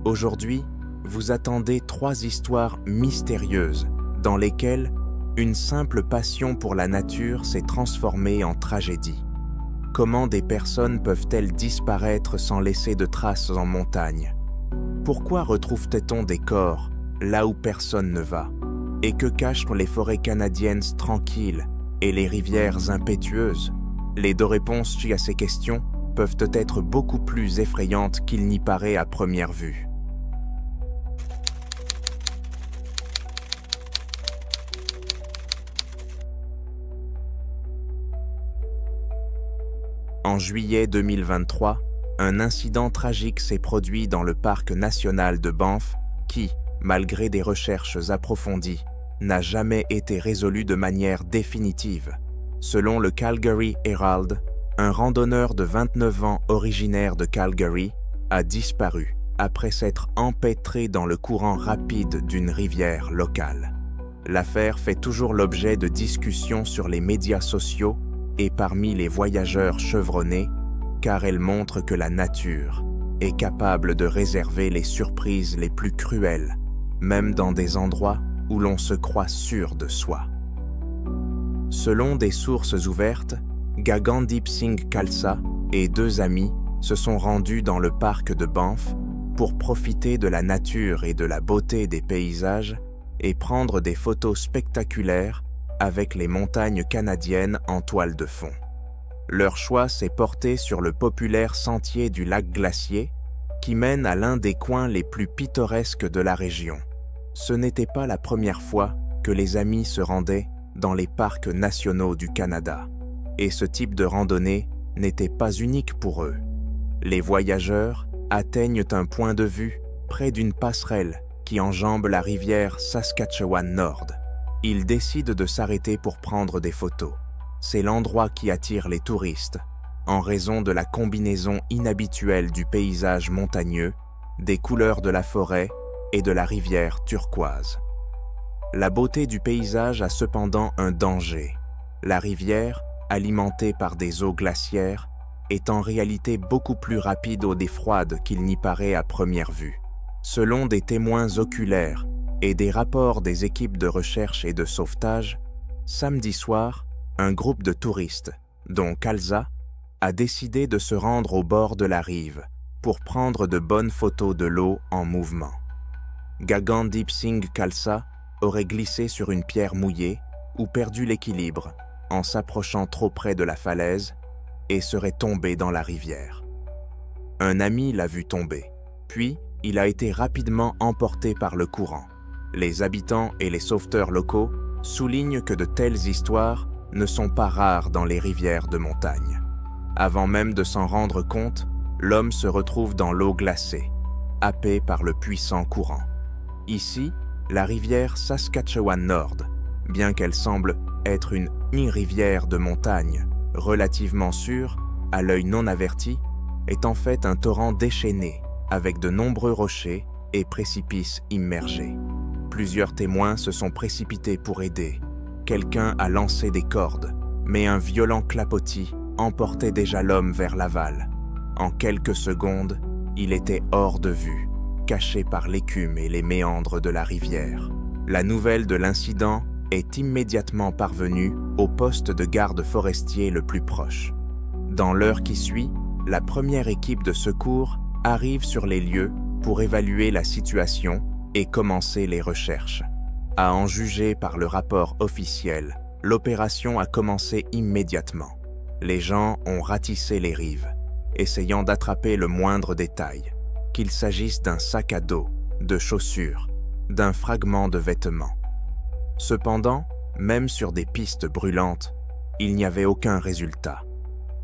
Aujourd'hui, vous attendez 3 histoires mystérieuses dans lesquelles une simple passion pour la nature s'est transformée en tragédie. Comment des personnes peuvent-elles disparaître sans laisser de traces en montagne? Pourquoi retrouve-t-on des corps là où personne ne va? Et que cachent les forêts canadiennes tranquilles et les rivières impétueuses? Les 2 réponses à ces questions peuvent être beaucoup plus effrayantes qu'il n'y paraît à première vue. En juillet 2023, un incident tragique s'est produit dans le parc national de Banff qui, malgré des recherches approfondies, n'a jamais été résolu de manière définitive. Selon le Calgary Herald, un randonneur de 29 ans originaire de Calgary a disparu après s'être empêtré dans le courant rapide d'une rivière locale. L'affaire fait toujours l'objet de discussions sur les médias sociaux et parmi les voyageurs chevronnés, car elle montre que la nature est capable de réserver les surprises les plus cruelles, même dans des endroits où l'on se croit sûr de soi. Selon des sources ouvertes, Gagandip Singh Khalsa et 2 amis se sont rendus dans le parc de Banff pour profiter de la nature et de la beauté des paysages et prendre des photos spectaculaires avec les montagnes canadiennes en toile de fond. Leur choix s'est porté sur le populaire sentier du lac Glacier, qui mène à l'un des coins les plus pittoresques de la région. Ce n'était pas la première fois que les amis se rendaient dans les parcs nationaux du Canada. Et ce type de randonnée n'était pas unique pour eux. Les voyageurs atteignent un point de vue près d'une passerelle qui enjambe la rivière Saskatchewan-Nord. Ils décident de s'arrêter pour prendre des photos. C'est l'endroit qui attire les touristes, en raison de la combinaison inhabituelle du paysage montagneux, des couleurs de la forêt et de la rivière turquoise. La beauté du paysage a cependant un danger. La rivière, alimentée par des eaux glaciaires, est en réalité beaucoup plus rapide ou froide qu'il n'y paraît à première vue. Selon des témoins oculaires et des rapports des équipes de recherche et de sauvetage, samedi soir, un groupe de touristes, dont Khalsa, a décidé de se rendre au bord de la rive pour prendre de bonnes photos de l'eau en mouvement. Gagandip Singh Khalsa aurait glissé sur une pierre mouillée ou perdu l'équilibre en s'approchant trop près de la falaise et serait tombé dans la rivière. Un ami l'a vu tomber, puis il a été rapidement emporté par le courant. Les habitants et les sauveteurs locaux soulignent que de telles histoires ne sont pas rares dans les rivières de montagne. Avant même de s'en rendre compte, l'homme se retrouve dans l'eau glacée, happé par le puissant courant. Ici, la rivière Saskatchewan-Nord, bien qu'elle semble être une rivière de montagne relativement sûre, à l'œil non averti, est en fait un torrent déchaîné avec de nombreux rochers et précipices immergés. Plusieurs témoins se sont précipités pour aider. Quelqu'un a lancé des cordes, mais un violent clapotis emportait déjà l'homme vers l'aval. En quelques secondes, il était hors de vue, caché par l'écume et les méandres de la rivière. La nouvelle de l'incident est immédiatement parvenue au poste de garde forestier le plus proche. Dans l'heure qui suit, la première équipe de secours arrive sur les lieux pour évaluer la situation et commencer les recherches. À en juger par le rapport officiel, l'opération a commencé immédiatement. Les gens ont ratissé les rives, essayant d'attraper le moindre détail, qu'il s'agisse d'un sac à dos, de chaussures, d'un fragment de vêtement. Cependant, même sur des pistes brûlantes, il n'y avait aucun résultat.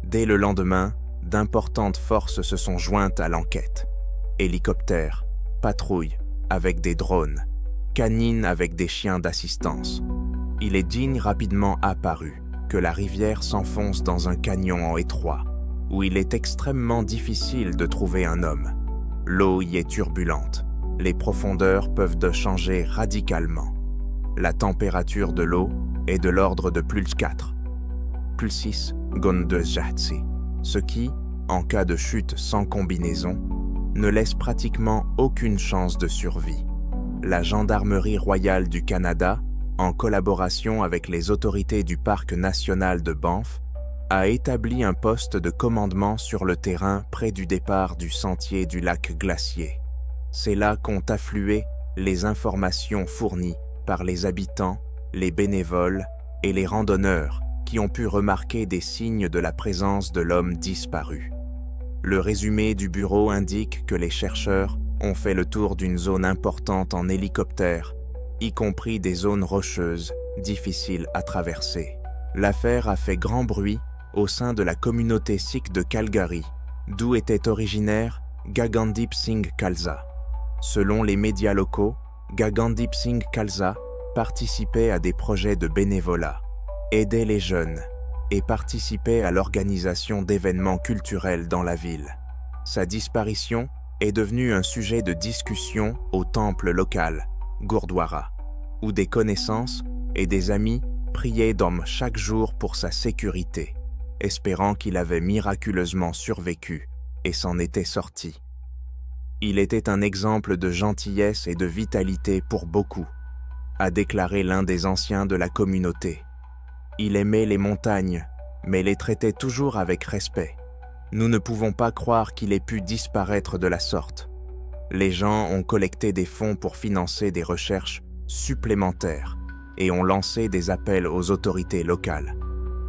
Dès le lendemain, d'importantes forces se sont jointes à l'enquête. Hélicoptères, patrouilles avec des drones, canines avec des chiens d'assistance. Il est digne rapidement apparu que la rivière s'enfonce dans un canyon étroit, où il est extrêmement difficile de trouver un homme. L'eau y est turbulente. Les profondeurs peuvent changer radicalement. La température de l'eau est de l'ordre de +4, +6 gondejatsi, ce qui, en cas de chute sans combinaison, ne laisse pratiquement aucune chance de survie. La Gendarmerie royale du Canada, en collaboration avec les autorités du Parc national de Banff, a établi un poste de commandement sur le terrain près du départ du sentier du lac Glacier. C'est là qu'ont afflué les informations fournies par les habitants, les bénévoles et les randonneurs qui ont pu remarquer des signes de la présence de l'homme disparu. Le résumé du bureau indique que les chercheurs ont fait le tour d'une zone importante en hélicoptère, y compris des zones rocheuses difficiles à traverser. L'affaire a fait grand bruit au sein de la communauté sikh de Calgary, d'où était originaire Gagandip Singh Khalsa. Selon les médias locaux, Gagandip Singh Khalsa participait à des projets de bénévolat, aidait les jeunes et participait à l'organisation d'événements culturels dans la ville. Sa disparition est devenue un sujet de discussion au temple local, Gurdwara, où des connaissances et des amis priaient d'homme chaque jour pour sa sécurité, espérant qu'il avait miraculeusement survécu et s'en était sorti. Il était un exemple de gentillesse et de vitalité pour beaucoup, a déclaré l'un des anciens de la communauté. Il aimait les montagnes, mais les traitait toujours avec respect. Nous ne pouvons pas croire qu'il ait pu disparaître de la sorte. Les gens ont collecté des fonds pour financer des recherches supplémentaires et ont lancé des appels aux autorités locales.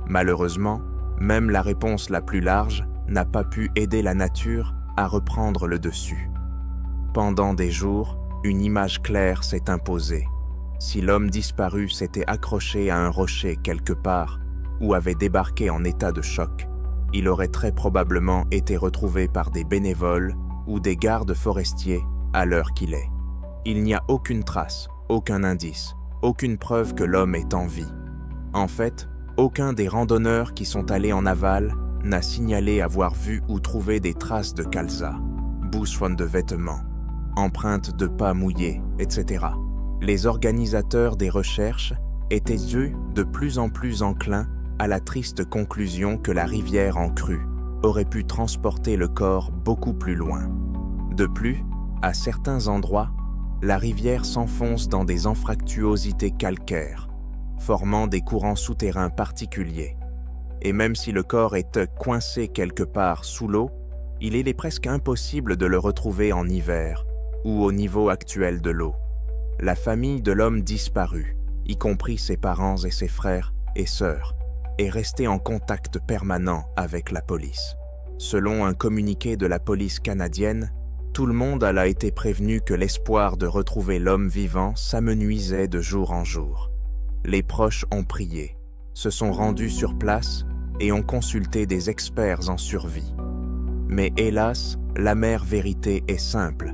Malheureusement, même la réponse la plus large n'a pas pu aider la nature à reprendre le dessus. Pendant des jours, une image claire s'est imposée. Si l'homme disparu s'était accroché à un rocher quelque part ou avait débarqué en état de choc, il aurait très probablement été retrouvé par des bénévoles ou des gardes forestiers à l'heure qu'il est. Il n'y a aucune trace, aucun indice, aucune preuve que l'homme est en vie. En fait, aucun des randonneurs qui sont allés en aval n'a signalé avoir vu ou trouvé des traces de Khalsa, bouchons de vêtements, empreintes de pas mouillés, etc. Les organisateurs des recherches étaient eux de plus en plus enclins à la triste conclusion que la rivière en crue aurait pu transporter le corps beaucoup plus loin. De plus, à certains endroits, la rivière s'enfonce dans des anfractuosités calcaires, formant des courants souterrains particuliers. Et même si le corps est coincé quelque part sous l'eau, il est presque impossible de le retrouver en hiver ou au niveau actuel de l'eau. La famille de l'homme disparu, y compris ses parents et ses frères et sœurs, est restée en contact permanent avec la police. Selon un communiqué de la police canadienne, tout le monde a été prévenu que l'espoir de retrouver l'homme vivant s'amenuisait de jour en jour. Les proches ont prié, se sont rendus sur place et ont consulté des experts en survie. Mais hélas, l'amère vérité est simple.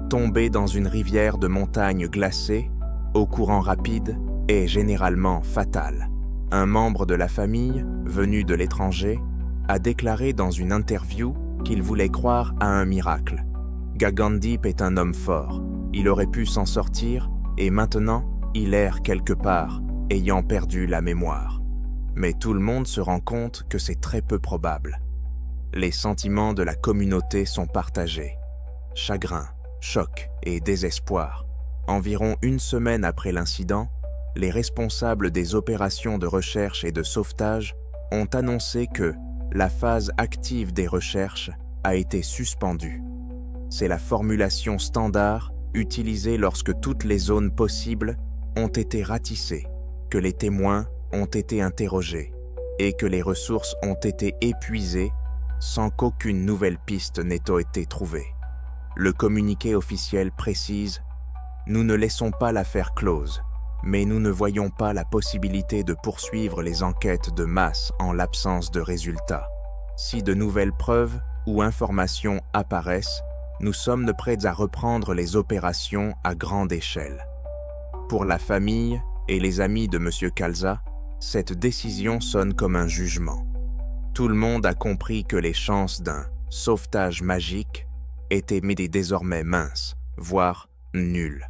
Tomber dans une rivière de montagne glacée, au courant rapide, est généralement fatal. Un membre de la famille, venu de l'étranger, a déclaré dans une interview qu'il voulait croire à un miracle. Gagandip est un homme fort. Il aurait pu s'en sortir et maintenant, il erre quelque part, ayant perdu la mémoire. Mais tout le monde se rend compte que c'est très peu probable. Les sentiments de la communauté sont partagés. Chagrin, choc et désespoir. Environ une semaine après l'incident, les responsables des opérations de recherche et de sauvetage ont annoncé que la phase active des recherches a été suspendue. C'est la formulation standard utilisée lorsque toutes les zones possibles ont été ratissées, que les témoins ont été interrogés et que les ressources ont été épuisées sans qu'aucune nouvelle piste n'ait été trouvée. Le communiqué officiel précise « Nous ne laissons pas l'affaire close, mais nous ne voyons pas la possibilité de poursuivre les enquêtes de masse en l'absence de résultats. Si de nouvelles preuves ou informations apparaissent, nous sommes prêts à reprendre les opérations à grande échelle. » Pour la famille et les amis de M. Khalsa, cette décision sonne comme un jugement. Tout le monde a compris que les chances d'un sauvetage magique étaient désormais minces, voire nulles.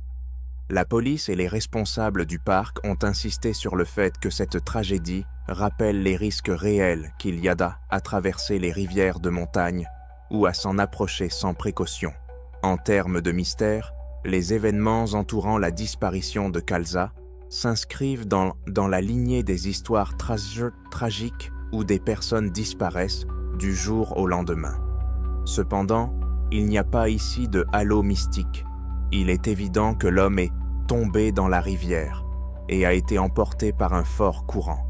La police et les responsables du parc ont insisté sur le fait que cette tragédie rappelle les risques réels qu'il y a à traverser les rivières de montagne ou à s'en approcher sans précaution. En termes de mystère, les événements entourant la disparition de Khalsa s'inscrivent dans la lignée des histoires tragiques où des personnes disparaissent du jour au lendemain. Cependant, il n'y a pas ici de halo mystique. Il est évident que l'homme est tombé dans la rivière et a été emporté par un fort courant.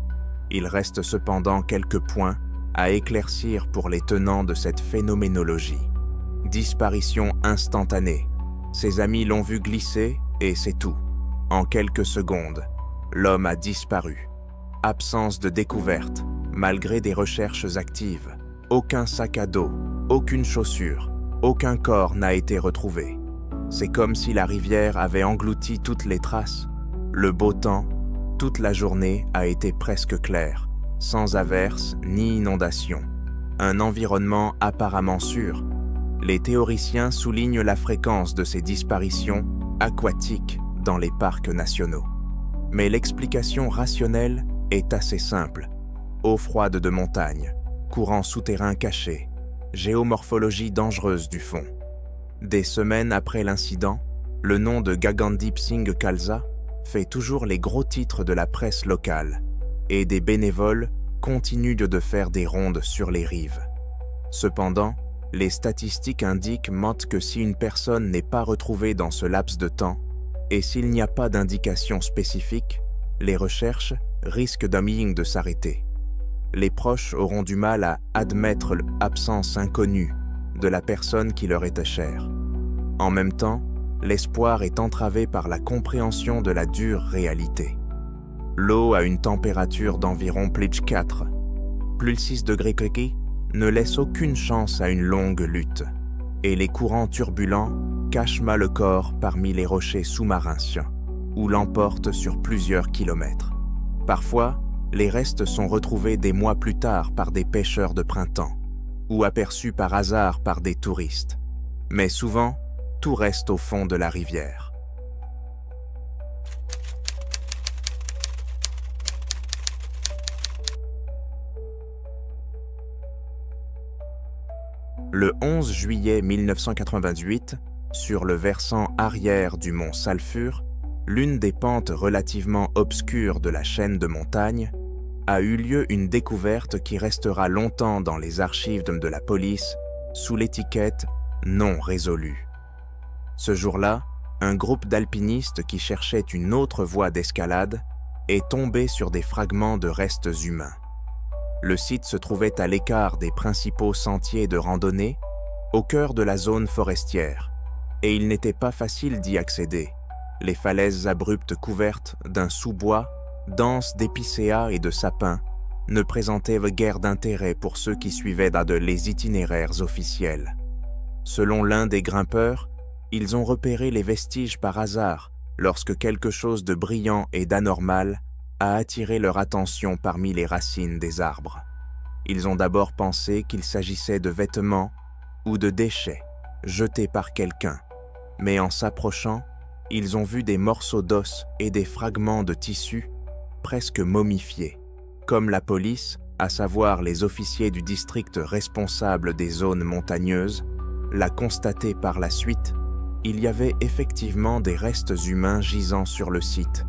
Il reste cependant quelques points à éclaircir pour les tenants de cette phénoménologie. Disparition instantanée. Ses amis l'ont vu glisser et c'est tout. En quelques secondes, l'homme a disparu. Absence de découverte, malgré des recherches actives. Aucun sac à dos, aucune chaussure, aucun corps n'a été retrouvé. C'est comme si la rivière avait englouti toutes les traces. Le beau temps, toute la journée a été presque clair, sans averse ni inondation. Un environnement apparemment sûr. Les théoriciens soulignent la fréquence de ces disparitions aquatiques dans les parcs nationaux. Mais l'explication rationnelle est assez simple. Eau froide de montagne, courants souterrains cachés, géomorphologie dangereuse du fond. Des semaines après l'incident, le nom de Gagandip Singh Khalsa fait toujours les gros titres de la presse locale et des bénévoles continuent de faire des rondes sur les rives. Cependant, les statistiques indiquent que si une personne n'est pas retrouvée dans ce laps de temps et s'il n'y a pas d'indication spécifique, les recherches risquent de s'arrêter. Les proches auront du mal à admettre l'absence inconnue de la personne qui leur était chère. En même temps, l'espoir est entravé par la compréhension de la dure réalité. L'eau a une température d'environ plus 4, plus 6 degrés Celsius, ne laisse aucune chance à une longue lutte, et les courants turbulents cachent mal le corps parmi les rochers sous-marins ou l'emportent sur plusieurs kilomètres. Parfois, les restes sont retrouvés des mois plus tard par des pêcheurs de printemps, ou aperçus par hasard par des touristes. Mais souvent, tout reste au fond de la rivière. Le 11 juillet 1988, sur le versant arrière du mont Sulphur, l'une des pentes relativement obscures de la chaîne de montagnes, a eu lieu une découverte qui restera longtemps dans les archives de la police sous l'étiquette « non résolue ». Ce jour-là, un groupe d'alpinistes qui cherchait une autre voie d'escalade est tombé sur des fragments de restes humains. Le site se trouvait à l'écart des principaux sentiers de randonnée, au cœur de la zone forestière, et il n'était pas facile d'y accéder. Les falaises abruptes couvertes d'un sous-bois, dense d'épicéas et de sapins, ne présentaient guère d'intérêt pour ceux qui suivaient les itinéraires officiels. Selon l'un des grimpeurs, ils ont repéré les vestiges par hasard lorsque quelque chose de brillant et d'anormal a attiré leur attention parmi les racines des arbres. Ils ont d'abord pensé qu'il s'agissait de vêtements ou de déchets jetés par quelqu'un, mais en s'approchant, ils ont vu des morceaux d'os et des fragments de tissu presque momifiés. Comme la police, à savoir les officiers du district responsable des zones montagneuses, l'a constaté par la suite, il y avait effectivement des restes humains gisant sur le site,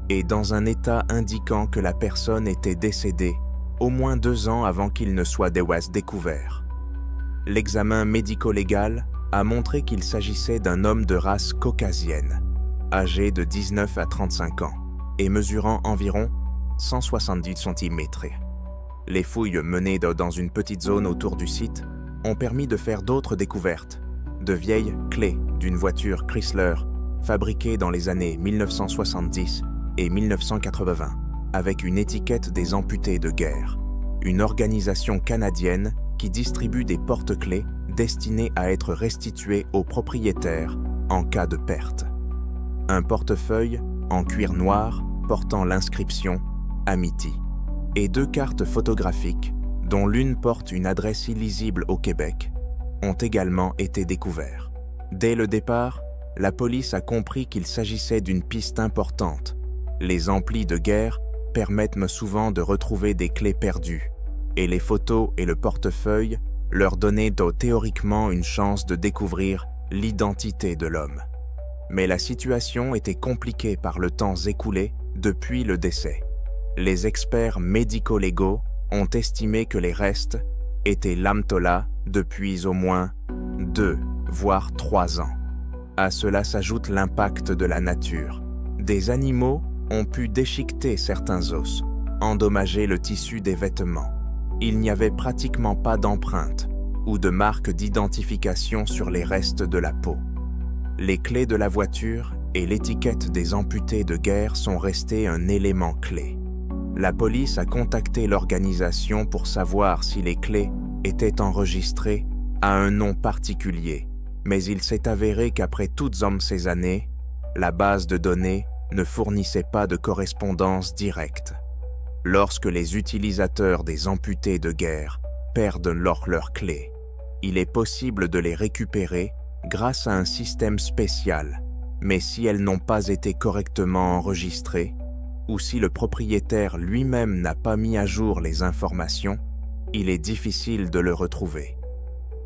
et dans un état indiquant que la personne était décédée au moins 2 ans avant qu'il ne soit découvert. L'examen médico-légal a montré qu'il s'agissait d'un homme de race caucasienne, âgé de 19 à 35 ans et mesurant environ 170 cm. Les fouilles menées dans une petite zone autour du site ont permis de faire d'autres découvertes, de vieilles clés d'une voiture Chrysler fabriquée dans les années 1970 et 1980, avec une étiquette des amputés de guerre, une organisation canadienne qui distribue des porte-clés destinés à être restitués aux propriétaires en cas de perte. Un portefeuille en cuir noir portant l'inscription « Amity » et 2 cartes photographiques, dont l'une porte une adresse illisible au Québec, ont également été découverts. Dès le départ, la police a compris qu'il s'agissait d'une piste importante. Les amplis de guerre permettent souvent de retrouver des clés perdues, et les photos et le portefeuille leur donnaient théoriquement une chance de découvrir l'identité de l'homme. Mais la situation était compliquée par le temps écoulé depuis le décès. Les experts médico-légaux ont estimé que les restes étaient l'Amtola depuis au moins 2, voire 3 ans. À cela s'ajoute l'impact de la nature. Des animaux ont pu déchiqueter certains os, endommager le tissu des vêtements. Il n'y avait pratiquement pas d'empreintes ou de marques d'identification sur les restes de la peau. Les clés de la voiture et l'étiquette des amputés de guerre sont restés un élément clé. La police a contacté l'organisation pour savoir si les clés étaient enregistrées à un nom particulier, mais il s'est avéré qu'après toutes ces années, la base de données ne fournissait pas de correspondance directe. Lorsque les utilisateurs des amputés de guerre perdent leurs clés, il est possible de les récupérer grâce à un système spécial, mais si elles n'ont pas été correctement enregistrées, ou si le propriétaire lui-même n'a pas mis à jour les informations, il est difficile de le retrouver.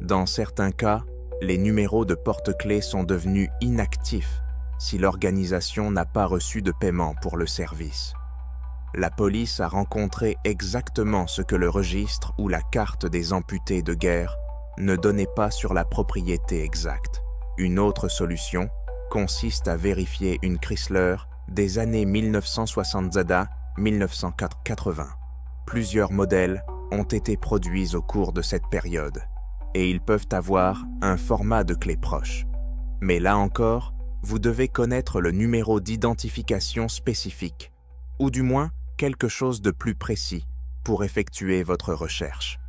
Dans certains cas, les numéros de porte-clés sont devenus inactifs si l'organisation n'a pas reçu de paiement pour le service. La police a rencontré exactement ce que le registre ou la carte des amputés de guerre ne donnait pas sur la propriété exacte. Une autre solution consiste à vérifier une Chrysler des années 1960 à 1980. Plusieurs modèles ont été produits au cours de cette période, et ils peuvent avoir un format de clé proche. Mais là encore, vous devez connaître le numéro d'identification spécifique, ou du moins quelque chose de plus précis pour effectuer votre recherche.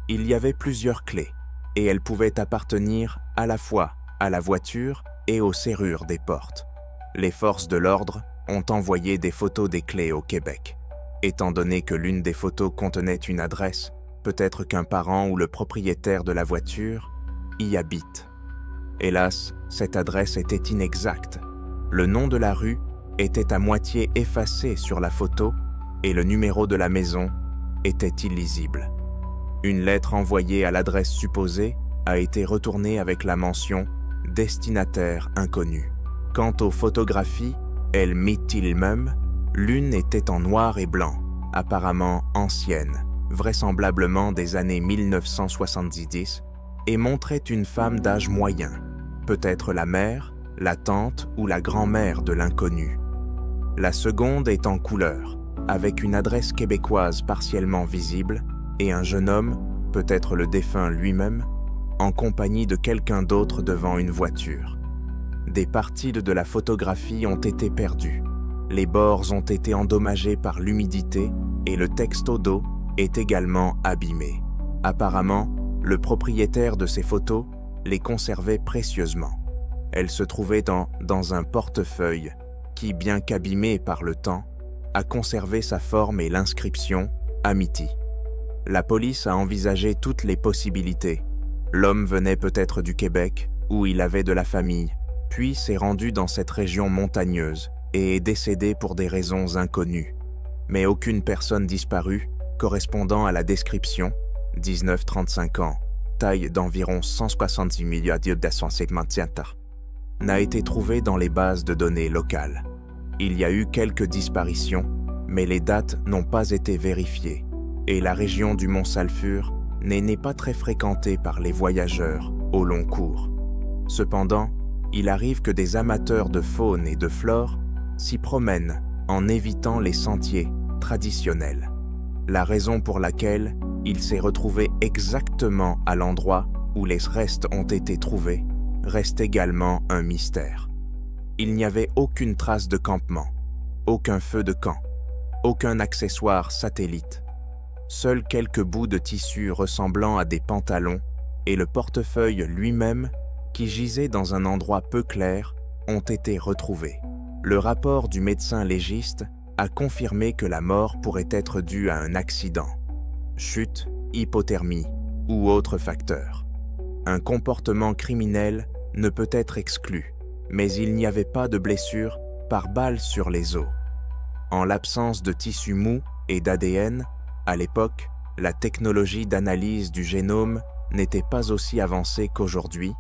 Il y avait plusieurs clés, et elles pouvaient appartenir à la fois à la voiture et aux serrures des portes. Les forces de l'ordre ont envoyé des photos des clés au Québec. Étant donné que l'une des photos contenait une adresse, peut-être qu'un parent ou le propriétaire de la voiture y habite. Hélas, cette adresse était inexacte. Le nom de la rue était à moitié effacé sur la photo et le numéro de la maison était illisible. Une lettre envoyée à l'adresse supposée a été retournée avec la mention « Destinataire inconnu ». Quant aux photographies, elles mit-il même, l'une était en noir et blanc, apparemment ancienne, vraisemblablement des années 1970, et montrait une femme d'âge moyen, peut-être la mère, la tante ou la grand-mère de l'inconnu. La seconde est en couleur, avec une adresse québécoise partiellement visible et un jeune homme, peut-être le défunt lui-même, en compagnie de quelqu'un d'autre devant une voiture. Des parties de la photographie ont été perdues. Les bords ont été endommagés par l'humidité et le texte au dos est également abîmé. Apparemment, le propriétaire de ces photos les conservait précieusement. Elles se trouvaient dans un portefeuille qui, bien qu'abîmé par le temps, a conservé sa forme et l'inscription « Amity ». La police a envisagé toutes les possibilités. L'homme venait peut-être du Québec, où il avait de la famille, puis s'est rendu dans cette région montagneuse et est décédé pour des raisons inconnues. Mais aucune personne disparue, correspondant à la description, 19-35 ans, taille d'environ 170 millions n'a été trouvée dans les bases de données locales. Il y a eu quelques disparitions, mais les dates n'ont pas été vérifiées, et la région du Mont-Sulfur n'est pas très fréquentée par les voyageurs au long cours. Cependant, il arrive que des amateurs de faune et de flore s'y promènent en évitant les sentiers traditionnels. La raison pour laquelle il s'est retrouvé exactement à l'endroit où les restes ont été trouvés reste également un mystère. Il n'y avait aucune trace de campement, aucun feu de camp, aucun accessoire satellite. Seuls quelques bouts de tissu ressemblant à des pantalons et le portefeuille lui-même, qui gisait dans un endroit peu clair, ont été retrouvés. Le rapport du médecin légiste a confirmé que la mort pourrait être due à un accident, chute, hypothermie ou autre facteur. Un comportement criminel ne peut être exclu, mais il n'y avait pas de blessure par balle sur les os. En l'absence de tissu mou et d'ADN, à l'époque, la technologie d'analyse du génome n'était pas aussi avancée qu'aujourd'hui.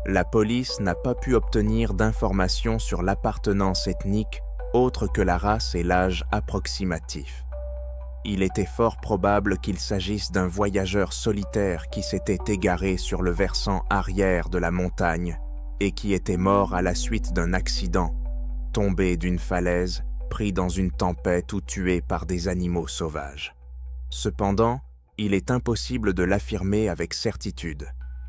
La police n'a pas pu obtenir d'informations sur l'appartenance ethnique autre que la race et l'âge approximatif. Il était fort probable qu'il s'agisse d'un voyageur solitaire qui s'était égaré sur le versant arrière de la montagne et qui était mort à la suite d'un accident, tombé d'une falaise, pris dans une tempête ou tué par des animaux sauvages. Cependant, il est impossible de l'affirmer avec certitude.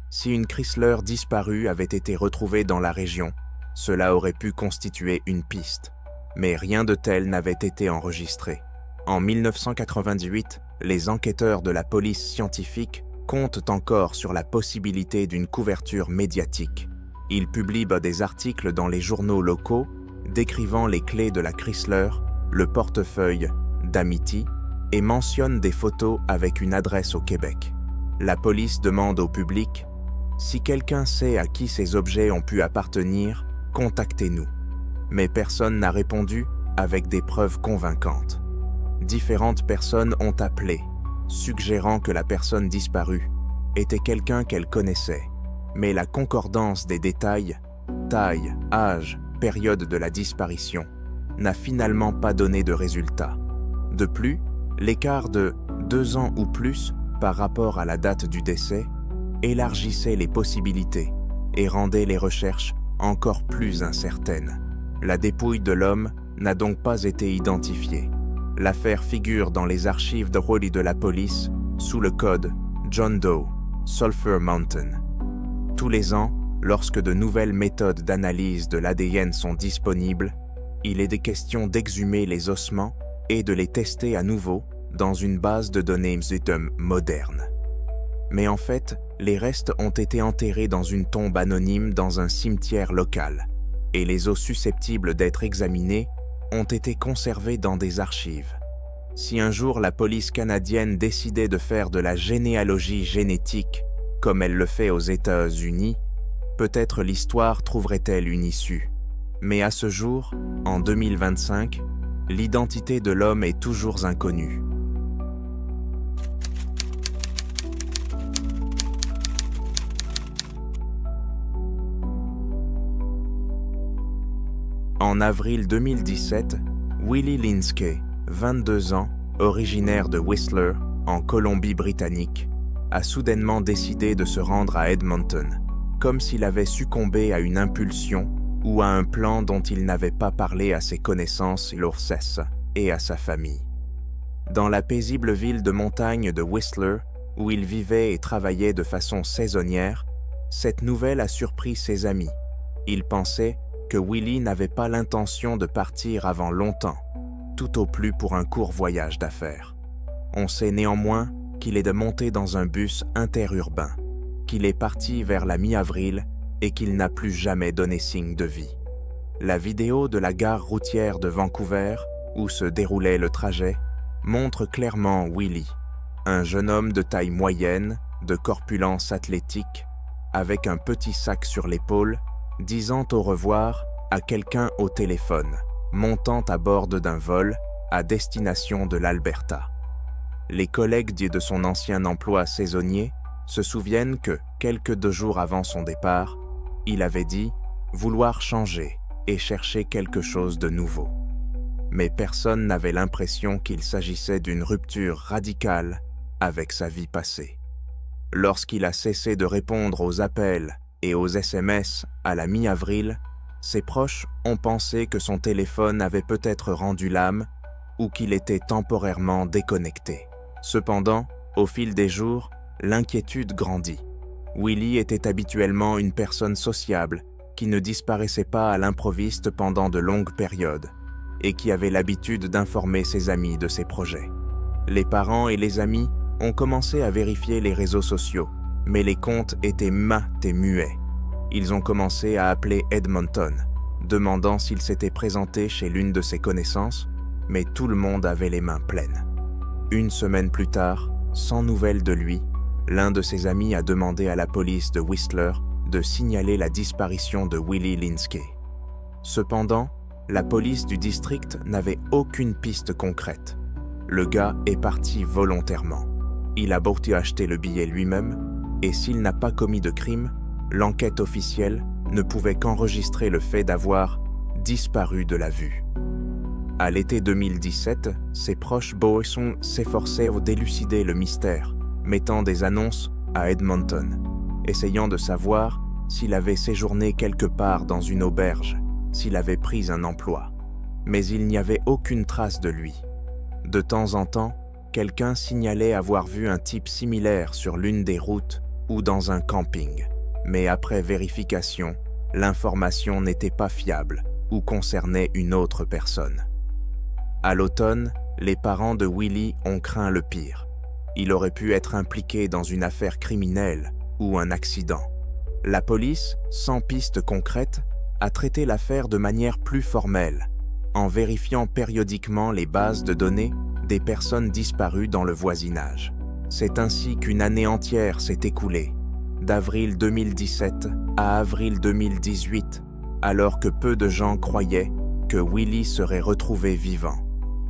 Si une Chrysler disparue avait été retrouvée dans la région, cela aurait pu constituer une piste, mais rien de tel n'avait été enregistré. En 1998, les enquêteurs de la police scientifique comptent encore sur la possibilité d'une couverture médiatique. Ils publient des articles dans les journaux locaux décrivant les clés de la Chrysler, le portefeuille d'Amity et mentionnent des photos avec une adresse au Québec. La police demande au public « Si quelqu'un sait à qui ces objets ont pu appartenir, contactez-nous ». Mais personne n'a répondu avec des preuves convaincantes. Différentes personnes ont appelé, suggérant que la personne disparue était quelqu'un qu'elle connaissait, mais la concordance des détails, taille, âge, période de la disparition, n'a finalement pas donné de résultat. De plus, l'écart de 2 ans ou plus par rapport à la date du décès élargissait les possibilités et rendait les recherches encore plus incertaines. La dépouille de l'homme n'a donc pas été identifié. L'affaire figure dans les archives de Raleigh de la police sous le code John Doe, Sulphur Mountain. Tous les ans, lorsque de nouvelles méthodes d'analyse de l'ADN sont disponibles, il est des questions d'exhumer les ossements et de les tester à nouveau dans une base de données MZM moderne. Mais en fait, les restes ont été enterrés dans une tombe anonyme dans un cimetière local, et les os susceptibles d'être examinés ont été conservés dans des archives. Si un jour la police canadienne décidait de faire de la généalogie génétique, comme elle le fait aux États-Unis, peut-être l'histoire trouverait-elle une issue. Mais à ce jour, en 2025, l'identité de l'homme est toujours inconnue. En avril 2017, Willie Linskey, 22 ans, originaire de Whistler, en Colombie-Britannique, a soudainement décidé de se rendre à Edmonton, comme s'il avait succombé à une impulsion ou à un plan dont il n'avait pas parlé à ses connaissances l'ORCES et à sa famille. Dans la paisible ville de montagne de Whistler, où il vivait et travaillait de façon saisonnière, cette nouvelle a surpris ses amis. Ils pensaient que Willie n'avait pas l'intention de partir avant longtemps, tout au plus pour un court voyage d'affaires. On sait néanmoins qu'il est de monter dans un bus interurbain, qu'il est parti vers la mi-avril et qu'il n'a plus jamais donné signe de vie. La vidéo de la gare routière de Vancouver, où se déroulait le trajet, montre clairement Willie, un jeune homme de taille moyenne, de corpulence athlétique, avec un petit sac sur l'épaule, disant au revoir à quelqu'un au téléphone, montant à bord d'un vol à destination de l'Alberta. Les collègues de son ancien emploi saisonnier se souviennent que, quelques 2 jours avant son départ, il avait dit vouloir changer et chercher quelque chose de nouveau. Mais personne n'avait l'impression qu'il s'agissait d'une rupture radicale avec sa vie passée. Lorsqu'il a cessé de répondre aux appels et aux SMS à la mi-avril, ses proches ont pensé que son téléphone avait peut-être rendu l'âme ou qu'il était temporairement déconnecté. Cependant, au fil des jours, l'inquiétude grandit. Willie était habituellement une personne sociable qui ne disparaissait pas à l'improviste pendant de longues périodes et qui avait l'habitude d'informer ses amis de ses projets. Les parents et les amis ont commencé à vérifier les réseaux sociaux, mais les comptes étaient mats et muets. Ils ont commencé à appeler Edmonton, demandant s'il s'était présenté chez l'une de ses connaissances, mais tout le monde avait les mains pleines. 1 semaine plus tard, sans nouvelles de lui, l'un de ses amis a demandé à la police de Whistler de signaler la disparition de Willie Linskey. Cependant, la police du district n'avait aucune piste concrète. Le gars est parti volontairement. Il a beau acheter le billet lui-même, et s'il n'a pas commis de crime, l'enquête officielle ne pouvait qu'enregistrer le fait d'avoir disparu de la vue. À l'été 2017, ses proches Boisson s'efforçaient d'élucider le mystère, mettant des annonces à Edmonton, essayant de savoir s'il avait séjourné quelque part dans une auberge, s'il avait pris un emploi. Mais il n'y avait aucune trace de lui. De temps en temps, quelqu'un signalait avoir vu un type similaire sur l'une des routes ou dans un camping. Mais après vérification, l'information n'était pas fiable ou concernait une autre personne. À l'automne, les parents de Willie ont craint le pire. Il aurait pu être impliqué dans une affaire criminelle ou un accident. La police, sans piste concrète, a traité l'affaire de manière plus formelle, en vérifiant périodiquement les bases de données des personnes disparues dans le voisinage. C'est ainsi qu'une année entière s'est écoulée, d'avril 2017 à avril 2018, alors que peu de gens croyaient que Willie serait retrouvé vivant.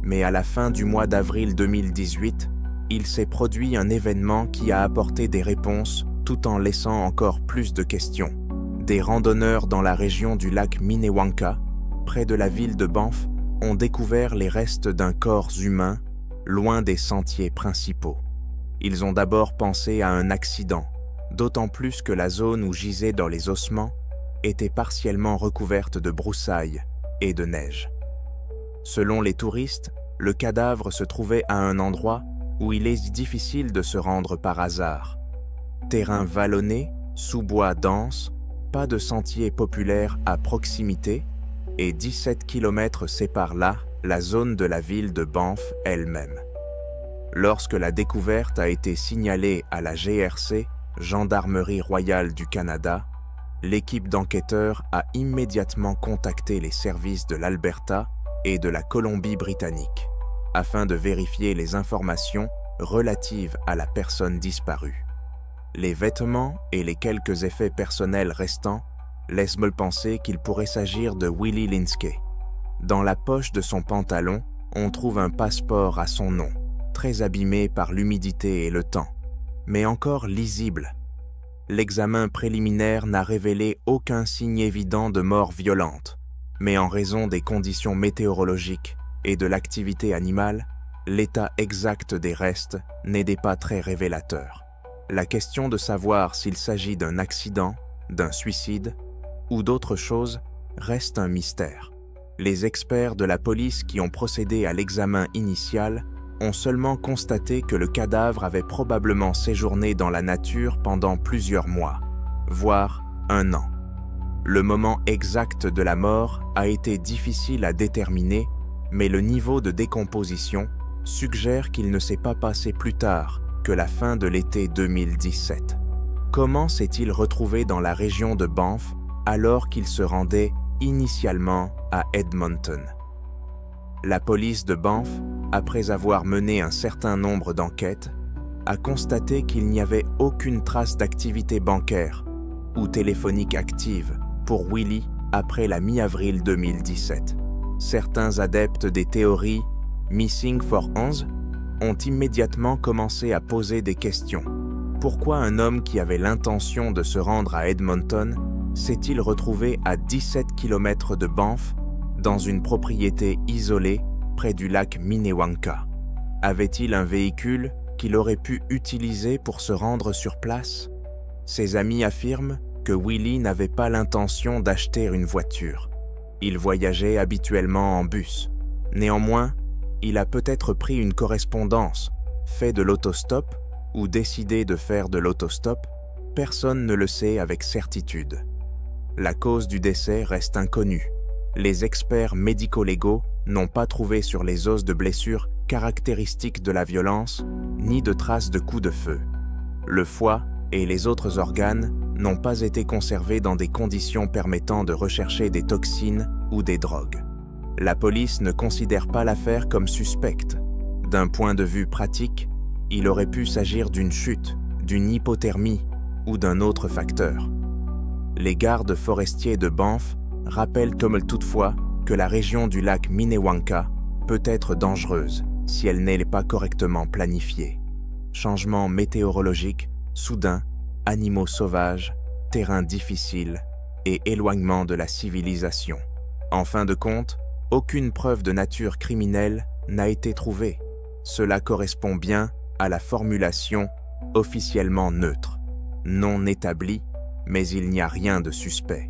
Mais à la fin du mois d'avril 2018, il s'est produit un événement qui a apporté des réponses tout en laissant encore plus de questions. Des randonneurs dans la région du lac Minnewanka, près de la ville de Banff, ont découvert les restes d'un corps humain loin des sentiers principaux. Ils ont d'abord pensé à un accident, d'autant plus que la zone où gisaient dans les ossements était partiellement recouverte de broussailles et de neige. Selon les touristes, le cadavre se trouvait à un endroit où il est difficile de se rendre par hasard. Terrain vallonné, sous-bois dense, pas de sentier populaire à proximité et 17 km séparent là la zone de la ville de Banff elle-même. Lorsque la découverte a été signalée à la GRC, Gendarmerie royale du Canada, l'équipe d'enquêteurs a immédiatement contacté les services de l'Alberta et de la Colombie-Britannique afin de vérifier les informations relatives à la personne disparue. Les vêtements et les quelques effets personnels restants laissent me penser qu'il pourrait s'agir de Willie Linskey. Dans la poche de son pantalon, on trouve un passeport à son nom, très abîmé par l'humidité et le temps, mais encore lisible. L'examen préliminaire n'a révélé aucun signe évident de mort violente, mais en raison des conditions météorologiques et de l'activité animale, l'état exact des restes n'était pas très révélateur. La question de savoir s'il s'agit d'un accident, d'un suicide ou d'autre chose reste un mystère. Les experts de la police qui ont procédé à l'examen initial ont seulement constaté que le cadavre avait probablement séjourné dans la nature pendant plusieurs mois, voire 1 an. Le moment exact de la mort a été difficile à déterminer, mais le niveau de décomposition suggère qu'il ne s'est pas passé plus tard que la fin de l'été 2017. Comment s'est-il retrouvé dans la région de Banff alors qu'il se rendait initialement à Edmonton? La police de Banff, après avoir mené un certain nombre d'enquêtes, a constaté qu'il n'y avait aucune trace d'activité bancaire ou téléphonique active pour Willie après la mi-avril 2017. Certains adeptes des théories « Missing for 11 » ont immédiatement commencé à poser des questions. Pourquoi un homme qui avait l'intention de se rendre à Edmonton s'est-il retrouvé à 17 km de Banff, dans une propriété isolée près du lac Minnewanka? Avait-il un véhicule qu'il aurait pu utiliser pour se rendre sur place? Ses amis affirment que Willie n'avait pas l'intention d'acheter une voiture. Il voyageait habituellement en bus. Néanmoins, il a peut-être pris une correspondance, fait de l'autostop ou décidé de faire de l'autostop, personne ne le sait avec certitude. La cause du décès reste inconnue. Les experts médico-légaux n'ont pas trouvé sur les os de blessures caractéristiques de la violence, ni de traces de coups de feu. Le foie et les autres organes n'ont pas été conservés dans des conditions permettant de rechercher des toxines ou des drogues. La police ne considère pas l'affaire comme suspecte. D'un point de vue pratique, il aurait pu s'agir d'une chute, d'une hypothermie ou d'un autre facteur. Les gardes forestiers de Banff rappellent toutefois que la région du lac Minnewanka peut être dangereuse si elle n'est pas correctement planifiée. Changements météorologiques, soudains, animaux sauvages, terrain difficile et éloignement de la civilisation. En fin de compte, aucune preuve de nature criminelle n'a été trouvée. Cela correspond bien à la formulation officiellement neutre, non établie, mais il n'y a rien de suspect.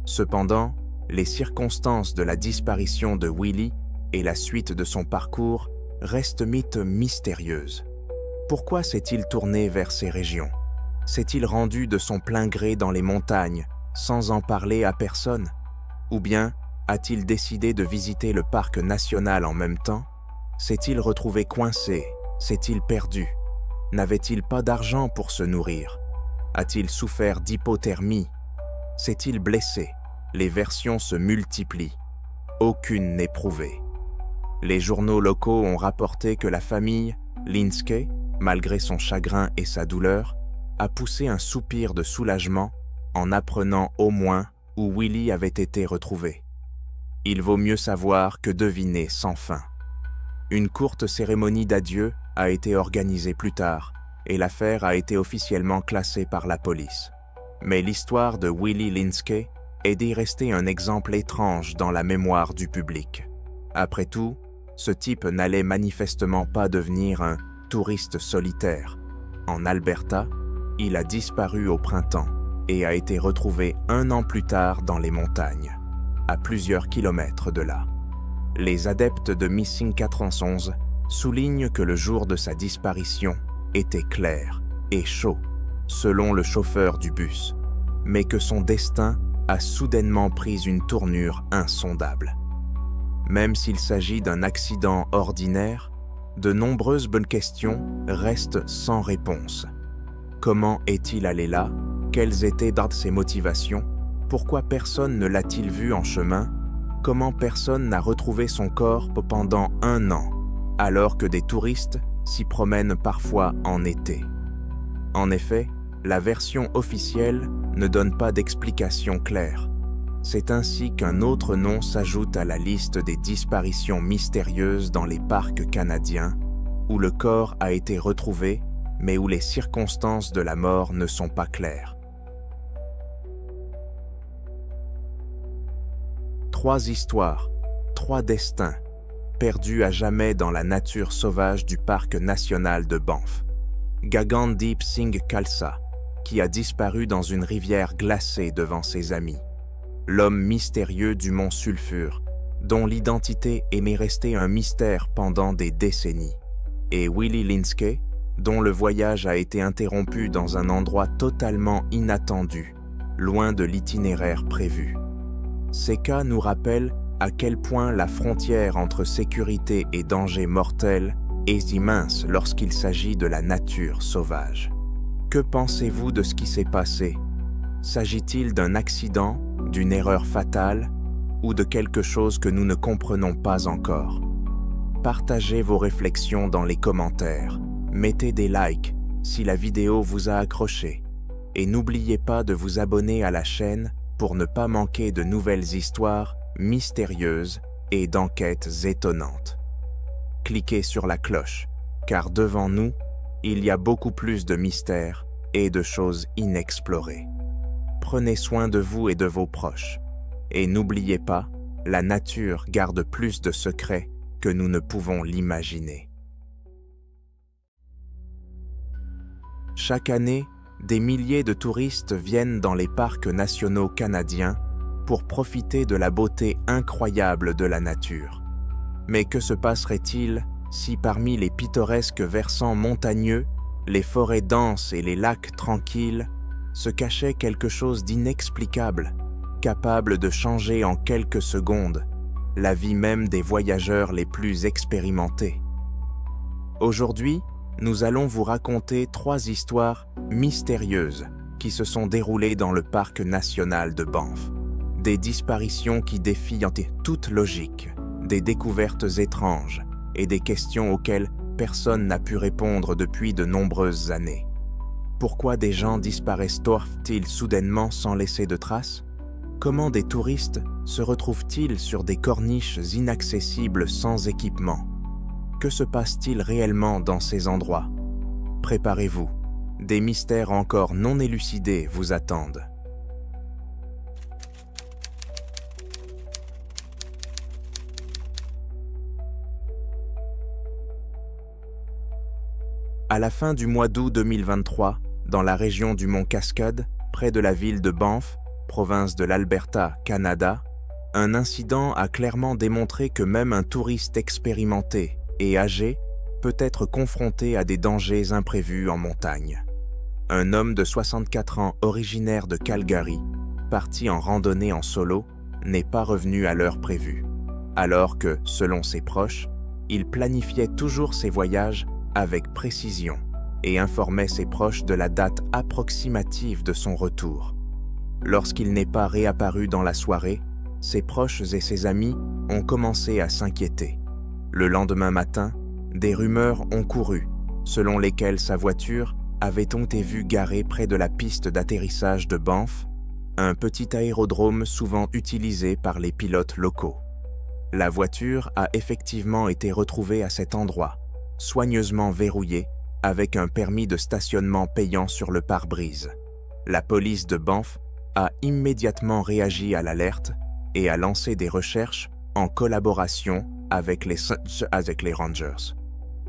Cependant, les circonstances de la disparition de Willie et la suite de son parcours restent mystérieuses. Pourquoi s'est-il tourné vers ces régions? S'est-il rendu de son plein gré dans les montagnes, sans en parler à personne? Ou bien a-t-il décidé de visiter le parc national en même temps? S'est-il retrouvé coincé? S'est-il perdu? N'avait-il pas d'argent pour se nourrir? A-t-il souffert d'hypothermie? S'est-il blessé? Les versions se multiplient. Aucune n'est prouvée. Les journaux locaux ont rapporté que la famille Linskey, malgré son chagrin et sa douleur, a poussé un soupir de soulagement en apprenant au moins où Willie avait été retrouvé. Il vaut mieux savoir que deviner sans fin. Une courte cérémonie d'adieu a été organisée plus tard et l'affaire a été officiellement classée par la police. Mais l'histoire de Willie Linskey est d'y rester un exemple étrange dans la mémoire du public. Après tout, ce type n'allait manifestement pas devenir un touriste solitaire. En Alberta, il a disparu au printemps et a été retrouvé 1 an plus tard dans les montagnes, à plusieurs kilomètres de là. les adeptes de Missing 411 soulignent que le jour de sa disparition était clair et chaud, selon le chauffeur du bus, mais que son destin a soudainement pris une tournure insondable. Même s'il s'agit d'un accident ordinaire, de nombreuses bonnes questions restent sans réponse. Comment est-il allé là? Quelles étaient ses motivations? Pourquoi personne ne l'a-t-il vu en chemin? Comment personne n'a retrouvé son corps pendant 1 an, alors que des touristes s'y promènent parfois en été? En effet, la version officielle ne donne pas d'explication claire. C'est ainsi qu'un autre nom s'ajoute à la liste des disparitions mystérieuses dans les parcs canadiens, où le corps a été retrouvé, mais où les circonstances de la mort ne sont pas claires. 3 histoires, 3 destins, perdus à jamais dans la nature sauvage du parc national de Banff. Gagandeep Singh Khalsa, qui a disparu dans une rivière glacée devant ses amis. L'homme mystérieux du mont Sulphur, dont l'identité est restée un mystère pendant des décennies. Et Willie Linskey, dont le voyage a été interrompu dans un endroit totalement inattendu, loin de l'itinéraire prévu. Ces cas nous rappellent à quel point la frontière entre sécurité et danger mortel est immense lorsqu'il s'agit de la nature sauvage. Que pensez-vous de ce qui s'est passé? S'agit-il d'un accident, d'une erreur fatale ou de quelque chose que nous ne comprenons pas encore? Partagez vos réflexions dans les commentaires. Mettez des likes si la vidéo vous a accroché. Et n'oubliez pas de vous abonner à la chaîne pour ne pas manquer de nouvelles histoires mystérieuses et d'enquêtes étonnantes. Cliquez sur la cloche, car devant nous, il y a beaucoup plus de mystères et de choses inexplorées. Prenez soin de vous et de vos proches. Et n'oubliez pas, la nature garde plus de secrets que nous ne pouvons l'imaginer. Chaque année, des milliers de touristes viennent dans les parcs nationaux canadiens pour profiter de la beauté incroyable de la nature. Mais que se passerait-il si parmi les pittoresques versants montagneux, les forêts denses et les lacs tranquilles, se cachait quelque chose d'inexplicable, capable de changer en quelques secondes la vie même des voyageurs les plus expérimentés? Aujourd'hui, nous allons vous raconter 3 histoires mystérieuses qui se sont déroulées dans le parc national de Banff. Des disparitions qui défient toute logique, des découvertes étranges et des questions auxquelles personne n'a pu répondre depuis de nombreuses années. Pourquoi des gens disparaissent-ils soudainement sans laisser de traces? Comment des touristes se retrouvent-ils sur des corniches inaccessibles sans équipement? Que se passe-t-il réellement dans ces endroits? Préparez-vous, des mystères encore non élucidés vous attendent. À la fin du mois d'août 2023, dans la région du mont Cascade, près de la ville de Banff, province de l'Alberta, Canada, un incident a clairement démontré que même un touriste expérimenté et âgé peut être confronté à des dangers imprévus en montagne. Un homme de 64 ans originaire de Calgary, parti en randonnée en solo, n'est pas revenu à l'heure prévue, alors que, selon ses proches, il planifiait toujours ses voyages avec précision et informait ses proches de la date approximative de son retour. Lorsqu'il n'est pas réapparu dans la soirée, ses proches et ses amis ont commencé à s'inquiéter. Le lendemain matin, des rumeurs ont couru, selon lesquelles sa voiture avait été vue garée près de la piste d'atterrissage de Banff, un petit aérodrome souvent utilisé par les pilotes locaux. La voiture a effectivement été retrouvée à cet endroit, soigneusement verrouillée, avec un permis de stationnement payant sur le pare-brise. La police de Banff a immédiatement réagi à l'alerte et a lancé des recherches en collaboration avec les Rangers.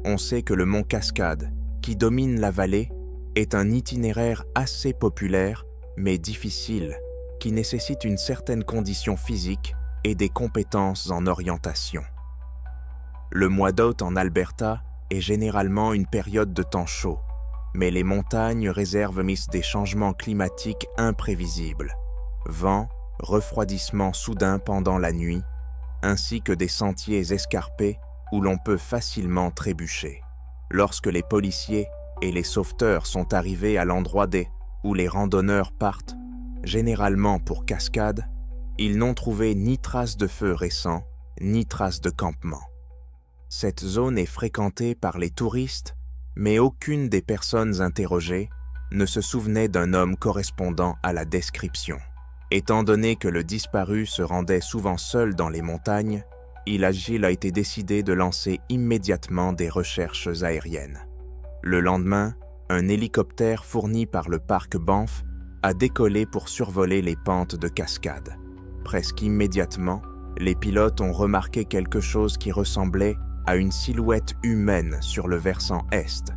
On sait que le mont Cascade, qui domine la vallée, est un itinéraire assez populaire mais difficile, qui nécessite une certaine condition physique et des compétences en orientation. Le mois d'août en Alberta est généralement une période de temps chaud, mais les montagnes réservent des changements climatiques imprévisibles. Vent, refroidissement soudain pendant la nuit, ainsi que des sentiers escarpés où l'on peut facilement trébucher. Lorsque les policiers et les sauveteurs sont arrivés à l'endroit où les randonneurs partent, généralement pour cascade, ils n'ont trouvé ni trace de feu récent, ni trace de campement. Cette zone est fréquentée par les touristes, mais aucune des personnes interrogées ne se souvenait d'un homme correspondant à la description. Étant donné que le disparu se rendait souvent seul dans les montagnes, il a été décidé de lancer immédiatement des recherches aériennes. Le lendemain, un hélicoptère fourni par le parc Banff a décollé pour survoler les pentes de cascade. Presque immédiatement, les pilotes ont remarqué quelque chose qui ressemblait à une silhouette humaine sur le versant est.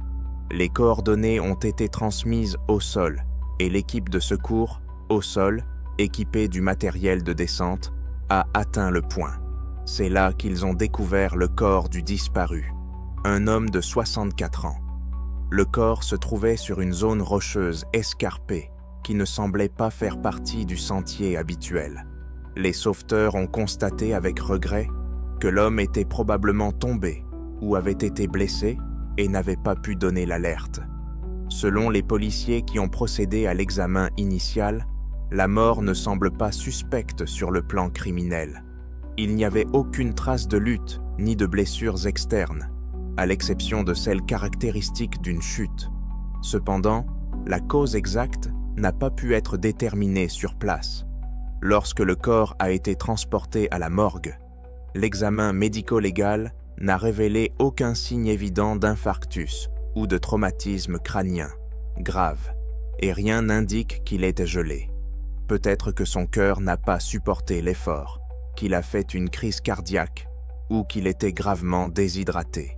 Les coordonnées ont été transmises au sol et l'équipe de secours, au sol, équipée du matériel de descente, a atteint le point. C'est là qu'ils ont découvert le corps du disparu, un homme de 64 ans. Le corps se trouvait sur une zone rocheuse escarpée qui ne semblait pas faire partie du sentier habituel. Les sauveteurs ont constaté avec regret que l'homme était probablement tombé ou avait été blessé et n'avait pas pu donner l'alerte. Selon les policiers qui ont procédé à l'examen initial, la mort ne semble pas suspecte sur le plan criminel. Il n'y avait aucune trace de lutte ni de blessures externes, à l'exception de celles caractéristiques d'une chute. Cependant, la cause exacte n'a pas pu être déterminée sur place. Lorsque le corps a été transporté à la morgue, l'examen médico-légal n'a révélé aucun signe évident d'infarctus ou de traumatisme crânien grave, et rien n'indique qu'il était gelé. Peut-être que son cœur n'a pas supporté l'effort, qu'il a fait une crise cardiaque ou qu'il était gravement déshydraté.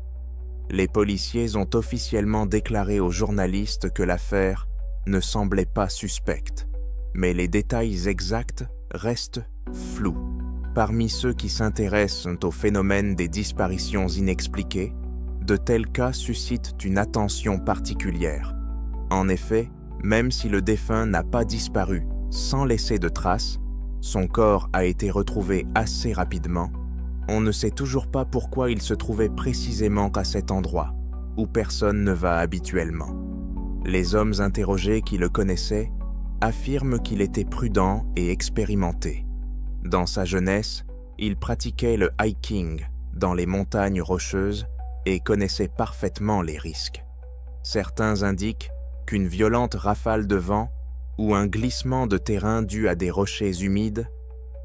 Les policiers ont officiellement déclaré aux journalistes que l'affaire ne semblait pas suspecte, mais les détails exacts restent flous. Parmi ceux qui s'intéressent au phénomène des disparitions inexpliquées, de tels cas suscitent une attention particulière. En effet, même si le défunt n'a pas disparu sans laisser de traces, son corps a été retrouvé assez rapidement. On ne sait toujours pas pourquoi il se trouvait précisément à cet endroit, où personne ne va habituellement. Les hommes interrogés qui le connaissaient affirment qu'il était prudent et expérimenté. Dans sa jeunesse, il pratiquait le hiking dans les montagnes rocheuses et connaissait parfaitement les risques. Certains indiquent qu'une violente rafale de vent ou un glissement de terrain dû à des rochers humides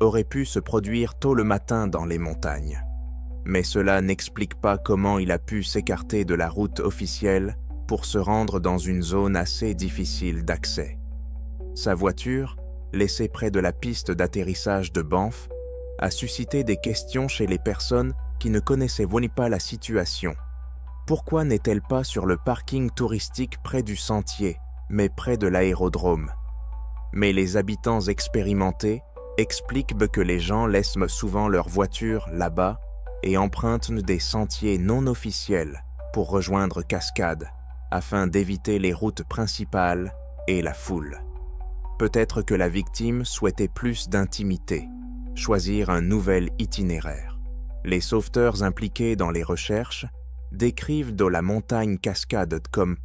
aurait pu se produire tôt le matin dans les montagnes. Mais cela n'explique pas comment il a pu s'écarter de la route officielle pour se rendre dans une zone assez difficile d'accès. Sa voiture, laissée près de la piste d'atterrissage de Banff, a suscité des questions chez les personnes qui ne connaissaient pas la situation. Pourquoi n'est-elle pas sur le parking touristique près du sentier, mais près de l'aérodrome? Mais les habitants expérimentés expliquent que les gens laissent souvent leur voiture là-bas et empruntent des sentiers non officiels pour rejoindre Cascade, afin d'éviter les routes principales et la foule. Peut-être que la victime souhaitait plus d'intimité, choisir un nouvel itinéraire. Les sauveteurs impliqués dans les recherches décrivent la montagne Cascade comme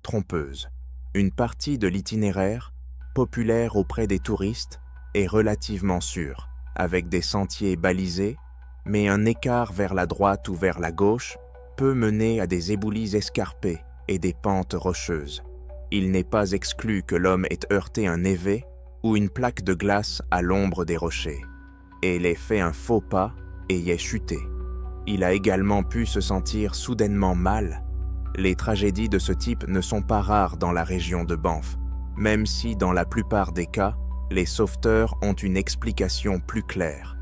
trompeuse. Une partie de l'itinéraire, populaire auprès des touristes, est relativement sûre, avec des sentiers balisés, mais un écart vers la droite ou vers la gauche peut mener à des éboulis escarpés et des pentes rocheuses. Il n'est pas exclu que l'homme ait heurté un névé ou une plaque de glace à l'ombre des rochers, et il ait fait un faux pas et y ait chuté. Il a également pu se sentir soudainement mal. Les tragédies de ce type ne sont pas rares dans la région de Banff, même si dans la plupart des cas, les sauveteurs ont une explication plus claire.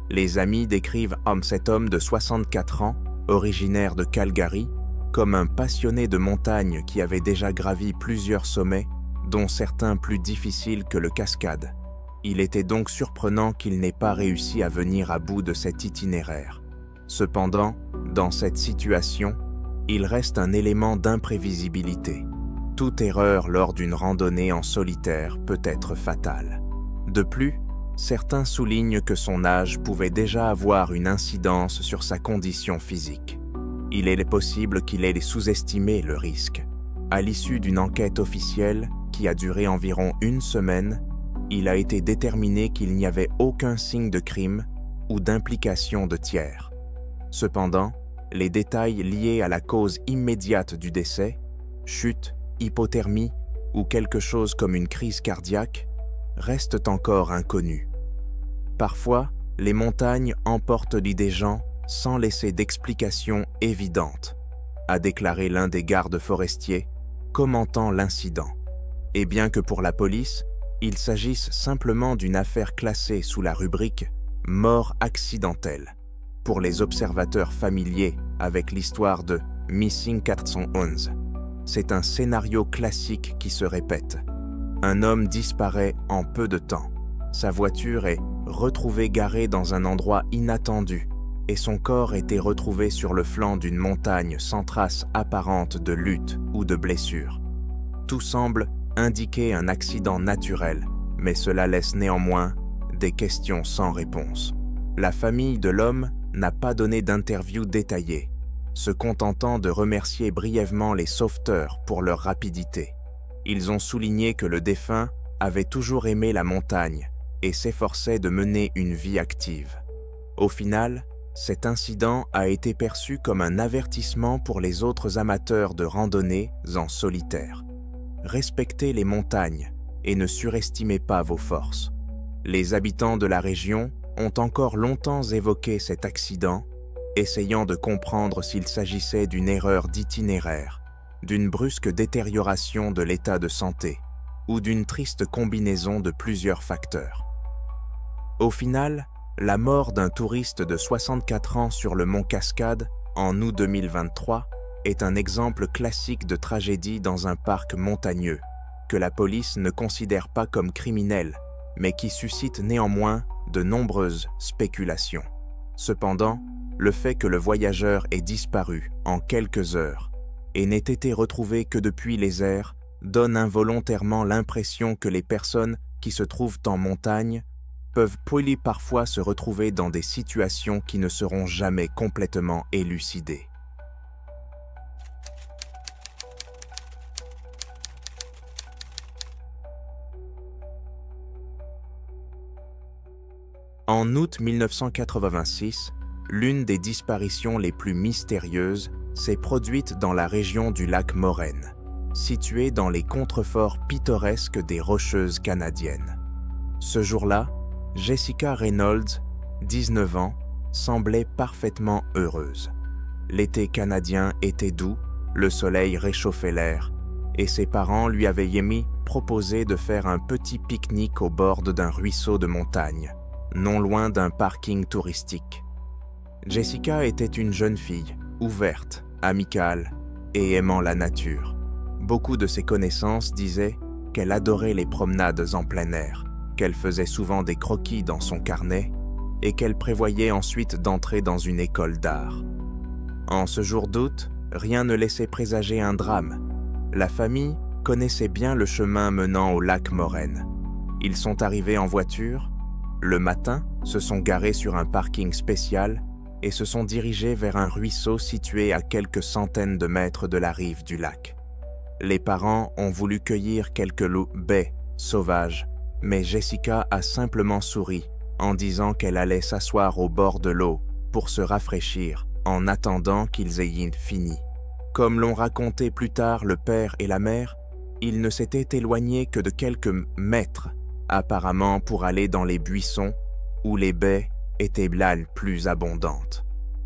Les amis décrivent cet homme de 64 ans, originaire de Calgary, comme un passionné de montagne qui avait déjà gravi plusieurs sommets, dont certains plus difficiles que le Cascade. Il était donc surprenant qu'il n'ait pas réussi à venir à bout de cet itinéraire. Cependant, Dans cette situation, il reste un élément d'imprévisibilité. Toute erreur lors d'une randonnée en solitaire peut être fatale. De plus, certains soulignent que son âge pouvait déjà avoir une incidence sur sa condition physique. Il est possible qu'il ait sous-estimé le risque. À l'issue d'une enquête officielle qui a duré environ 1 semaine, il a été déterminé qu'il n'y avait aucun signe de crime ou d'implication de tiers. Cependant, les détails liés à la cause immédiate du décès, chute, hypothermie ou quelque chose comme une crise cardiaque, restent encore inconnus. Parfois, les montagnes emportent l'idée des gens sans laisser d'explication évidente, a déclaré l'un des gardes forestiers, commentant l'incident. Et bien que pour la police, il s'agisse simplement d'une affaire classée sous la rubrique « mort accidentelle », pour les observateurs familiers avec l'histoire de « Missing 411 », c'est un scénario classique qui se répète. Un homme disparaît en peu de temps. Sa voiture est retrouvée garée dans un endroit inattendu et son corps était retrouvé sur le flanc d'une montagne sans trace apparente de lutte ou de blessure. Tout semble indiquer un accident naturel, mais cela laisse néanmoins des questions sans réponse. La famille de l'homme n'a pas donné d'interview détaillée, se contentant de remercier brièvement les sauveteurs pour leur rapidité. Ils ont souligné que le défunt avait toujours aimé la montagne et s'efforçait de mener une vie active. Au final, cet incident a été perçu comme un avertissement pour les autres amateurs de randonnées en solitaire. Respectez les montagnes et ne surestimez pas vos forces. Les habitants de la région ont encore longtemps évoqué cet accident, essayant de comprendre s'il s'agissait d'une erreur d'itinéraire, d'une brusque détérioration de l'état de santé ou d'une triste combinaison de plusieurs facteurs. Au final, la mort d'un touriste de 64 ans sur le mont Cascade en août 2023 est un exemple classique de tragédie dans un parc montagneux, que la police ne considère pas comme criminel, mais qui suscite néanmoins de nombreuses spéculations. Cependant, le fait que le voyageur ait disparu en quelques heures et n'ait été retrouvé que depuis les airs donne involontairement l'impression que les personnes qui se trouvent en montagne peuvent parfois se retrouver dans des situations qui ne seront jamais complètement élucidées. En août 1986, l'une des disparitions les plus mystérieuses s'est produite dans la région du lac Moraine, située dans les contreforts pittoresques des Rocheuses canadiennes. Ce jour-là, Jessica Reynolds, 19 ans, semblait parfaitement heureuse. L'été canadien était doux, le soleil réchauffait l'air, et ses parents lui avaient proposé de faire un petit pique-nique au bord d'un ruisseau de montagne, non loin d'un parking touristique. Jessica était une jeune fille, ouverte, amicale et aimant la nature. Beaucoup de ses connaissances disaient qu'elle adorait les promenades en plein air, qu'elle faisait souvent des croquis dans son carnet et qu'elle prévoyait ensuite d'entrer dans une école d'art. En ce jour d'août, rien ne laissait présager un drame. La famille connaissait bien le chemin menant au lac Moraine. Ils sont arrivés en voiture. Le matin, se sont garés sur un parking spécial et se sont dirigés vers un ruisseau situé à quelques centaines de mètres de la rive du lac. Les parents ont voulu cueillir quelques baies sauvages, mais Jessica a simplement souri en disant qu'elle allait s'asseoir au bord de l'eau pour se rafraîchir en attendant qu'ils aient fini. Comme l'ont raconté plus tard le père et la mère, ils ne s'étaient éloignés que de quelques mètres, apparemment pour aller dans les buissons où les baies étaient plus abondantes.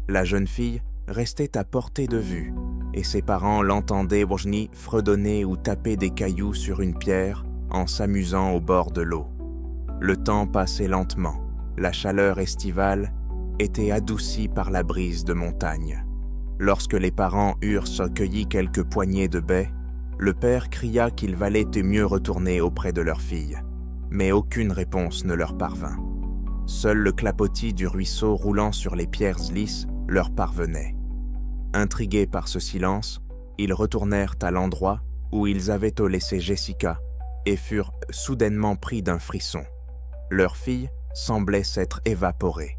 La jeune fille restait à portée de vue et ses parents l'entendaient fredonner ou taper des cailloux sur une pierre en s'amusant au bord de l'eau. Le temps passait lentement. La chaleur estivale était adoucie par la brise de montagne. Lorsque les parents eurent cueilli quelques poignées de baies, le père cria qu'il valait mieux retourner auprès de leur fille. Mais aucune réponse ne leur parvint. Seul le clapotis du ruisseau roulant sur les pierres lisses leur parvenait. Intrigués par ce silence, ils retournèrent à l'endroit où ils avaient laissé Jessica et furent soudainement pris d'un frisson. Leur fille semblait s'être évaporée.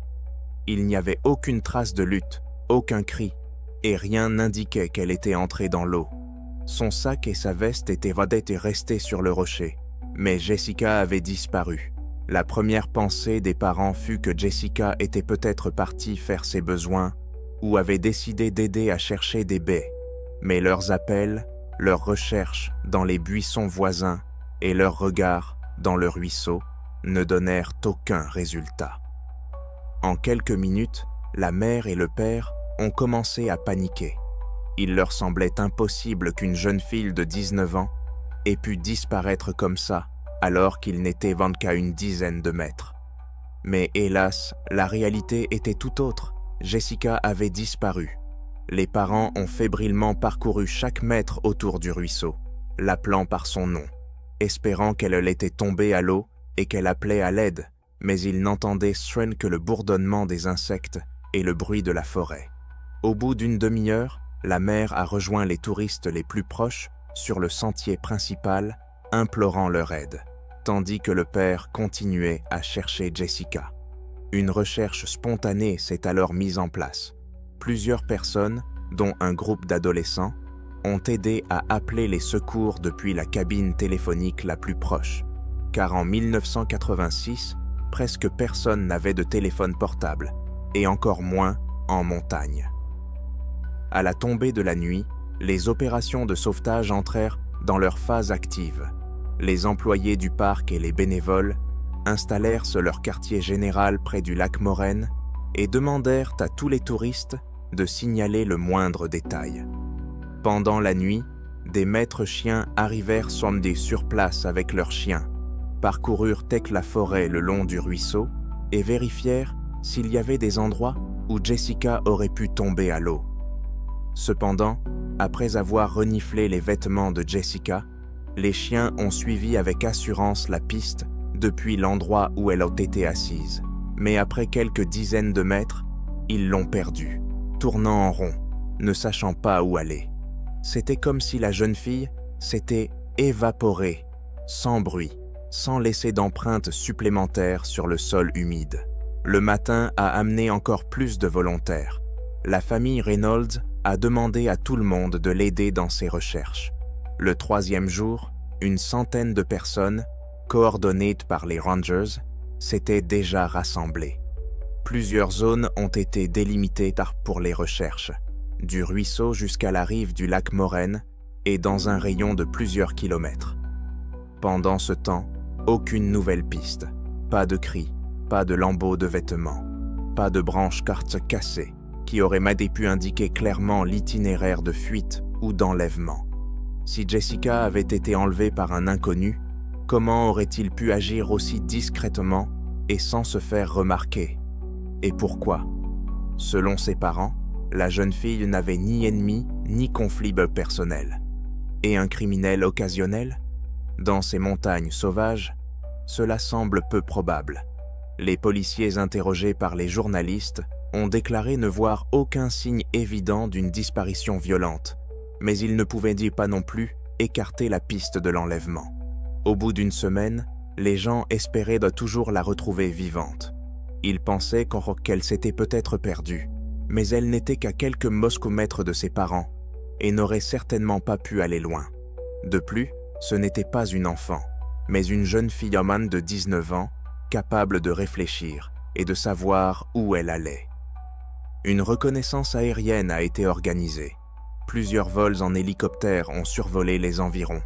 Il n'y avait aucune trace de lutte, aucun cri, et rien n'indiquait qu'elle était entrée dans l'eau. Son sac et sa veste étaient restés sur le rocher, mais Jessica avait disparu. La première pensée des parents fut que Jessica était peut-être partie faire ses besoins ou avait décidé d'aider à chercher des baies, mais leurs appels, leurs recherches dans les buissons voisins et leurs regards dans le ruisseau ne donnèrent aucun résultat. En quelques minutes, la mère et le père ont commencé à paniquer. Il leur semblait impossible qu'une jeune fille de 19 ans ait pu disparaître comme ça, alors qu'ils n'étaient qu'à une dizaine de mètres. Mais hélas, la réalité était tout autre. Jessica avait disparu. Les parents ont fébrilement parcouru chaque mètre autour du ruisseau, l'appelant par son nom, espérant qu'elle était tombée à l'eau et qu'elle appelait à l'aide, mais ils n'entendaient que le bourdonnement des insectes et le bruit de la forêt. Au bout d'une demi-heure, la mère a rejoint les touristes les plus proches sur le sentier principal, implorant leur aide, tandis que le père continuait à chercher Jessica. Une recherche spontanée s'est alors mise en place. Plusieurs personnes, dont un groupe d'adolescents, ont aidé à appeler les secours depuis la cabine téléphonique la plus proche, car en 1986, presque personne n'avait de téléphone portable, et encore moins en montagne. À la tombée de la nuit, les opérations de sauvetage entrèrent dans leur phase active. Les employés du parc et les bénévoles installèrent leur quartier général près du lac Moraine et demandèrent à tous les touristes de signaler le moindre détail. Pendant la nuit, des maîtres chiens arrivèrent sur place avec leurs chiens, parcoururent la forêt le long du ruisseau et vérifièrent s'il y avait des endroits où Jessica aurait pu tomber à l'eau. Cependant, après avoir reniflé les vêtements de Jessica, les chiens ont suivi avec assurance la piste depuis l'endroit où elle a été assise. Mais après quelques dizaines de mètres, ils l'ont perdue, tournant en rond, ne sachant pas où aller. C'était comme si la jeune fille s'était évaporée, sans bruit, sans laisser d'empreintes supplémentaires sur le sol humide. Le matin a amené encore plus de volontaires. La famille Reynolds a demandé à tout le monde de l'aider dans ses recherches. Le troisième jour, une centaine de personnes, coordonnées par les Rangers, s'étaient déjà rassemblées. Plusieurs zones ont été délimitées pour les recherches, du ruisseau jusqu'à la rive du lac Moraine et dans un rayon de plusieurs kilomètres. Pendant ce temps, aucune nouvelle piste, pas de cris, pas de lambeaux de vêtements, pas de branches cassées qui auraient pu indiquer clairement l'itinéraire de fuite ou d'enlèvement. Si Jessica avait été enlevée par un inconnu, comment aurait-il pu agir aussi discrètement et sans se faire remarquer? Et pourquoi? Selon ses parents, la jeune fille n'avait ni ennemi ni conflit personnel. Et un criminel occasionnel? Dans ces montagnes sauvages, cela semble peu probable. Les policiers interrogés par les journalistes ont déclaré ne voir aucun signe évident d'une disparition violente, mais ils ne pouvaient pas non plus écarter la piste de l'enlèvement. Au bout d'une semaine, les gens espéraient de toujours la retrouver vivante. Ils pensaient qu'elle s'était peut-être perdue, mais elle n'était qu'à quelques mètres de ses parents et n'aurait certainement pas pu aller loin. De plus, ce n'était pas une enfant, mais une jeune fille de 19 ans, capable de réfléchir et de savoir où elle allait. Une reconnaissance aérienne a été organisée. Plusieurs vols en hélicoptère ont survolé les environs,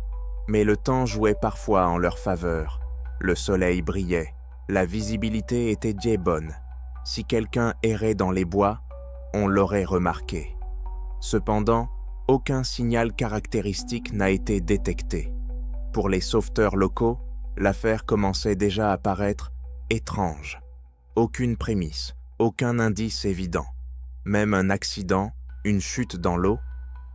mais le temps jouait parfois en leur faveur. Le soleil brillait, la visibilité était bonne. Si quelqu'un errait dans les bois, on l'aurait remarqué. Cependant, aucun signal caractéristique n'a été détecté. Pour les sauveteurs locaux, l'affaire commençait déjà à paraître étrange. Aucune prémisse, aucun indice évident. Même un accident, une chute dans l'eau.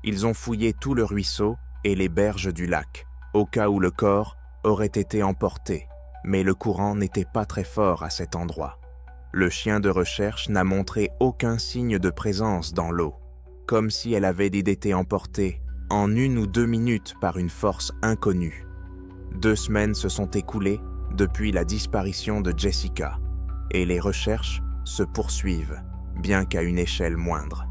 Ils ont fouillé tout le ruisseau et les berges du lac, au cas où le corps aurait été emporté, mais le courant n'était pas très fort à cet endroit. Le chien de recherche n'a montré aucun signe de présence dans l'eau. comme si elle avait été emportée en 1 ou 2 minutes par une force inconnue. 2 semaines se sont écoulées depuis la disparition de Jessica, et les recherches se poursuivent, bien qu'à une échelle moindre.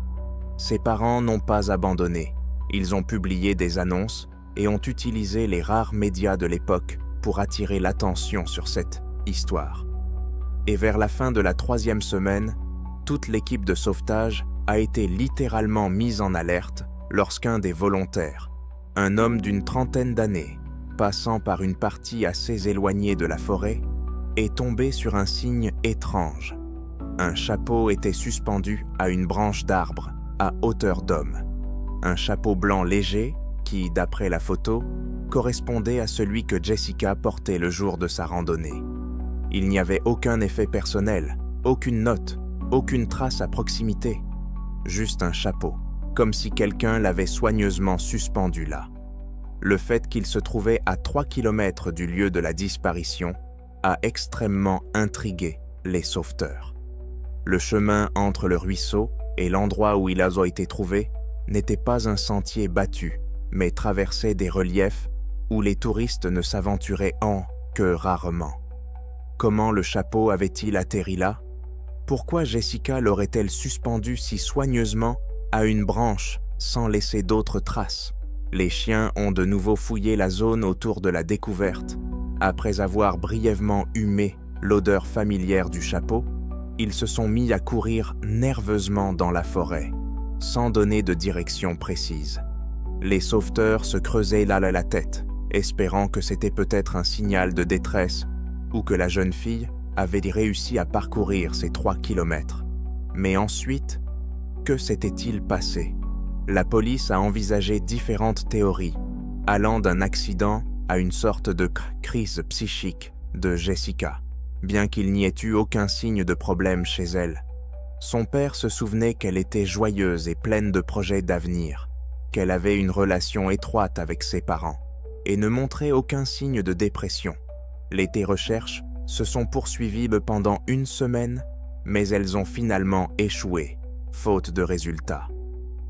Ses parents n'ont pas abandonné. Ils ont publié des annonces et ont utilisé les rares médias de l'époque pour attirer l'attention sur cette histoire. Et vers la fin de la 3e semaine, toute l'équipe de sauvetage a été littéralement mise en alerte lorsqu'un des volontaires, un homme d'une 30aine d'années, passant par une partie assez éloignée de la forêt, est tombé sur un signe étrange. Un chapeau était suspendu à une branche d'arbre à hauteur d'homme. Un chapeau blanc léger qui, d'après la photo, correspondait à celui que Jessica portait le jour de sa randonnée. Il n'y avait aucun effet personnel, aucune note, aucune trace à proximité. Juste un chapeau, comme si quelqu'un l'avait soigneusement suspendu là. Le fait qu'il se trouvait à 3 km du lieu de la disparition a extrêmement intrigué les sauveteurs. Le chemin entre le ruisseau et l'endroit où il a été trouvé n'était pas un sentier battu, mais traversait des reliefs où les touristes ne s'aventuraient que rarement. Comment le chapeau avait-il atterri là? Pourquoi Jessica l'aurait-elle suspendu si soigneusement à une branche sans laisser d'autres traces? Les chiens ont de nouveau fouillé la zone autour de la découverte. Après avoir brièvement humé l'odeur familière du chapeau, ils se sont mis à courir nerveusement dans la forêt, sans donner de direction précise. Les sauveteurs se creusaient la tête, espérant que c'était peut-être un signal de détresse ou que la jeune fille avait réussi à parcourir ces 3 kilomètres. Mais ensuite, que s'était-il passé? La police a envisagé différentes théories, allant d'un accident à une sorte de crise psychique de Jessica, bien qu'il n'y ait eu aucun signe de problème chez elle. Son père se souvenait qu'elle était joyeuse et pleine de projets d'avenir, qu'elle avait une relation étroite avec ses parents, et ne montrait aucun signe de dépression. Les recherches se sont poursuivies pendant 1 semaine, mais elles ont finalement échoué, faute de résultats.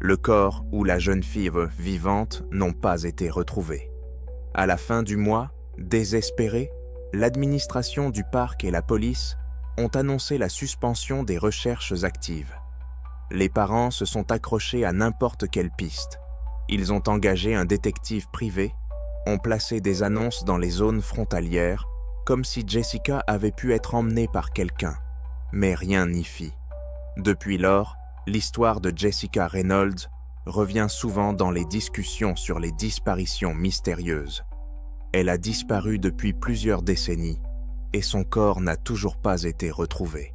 Le corps ou la jeune fille vivante n'ont pas été retrouvés. À la fin du mois, désespérés, l'administration du parc et la police ont annoncé la suspension des recherches actives. Les parents se sont accrochés à n'importe quelle piste. Ils ont engagé un détective privé, ont placé des annonces dans les zones frontalières, comme si Jessica avait pu être emmenée par quelqu'un, mais rien n'y fit. Depuis lors, l'histoire de Jessica Reynolds revient souvent dans les discussions sur les disparitions mystérieuses. Elle a disparu depuis plusieurs décennies et son corps n'a toujours pas été retrouvé.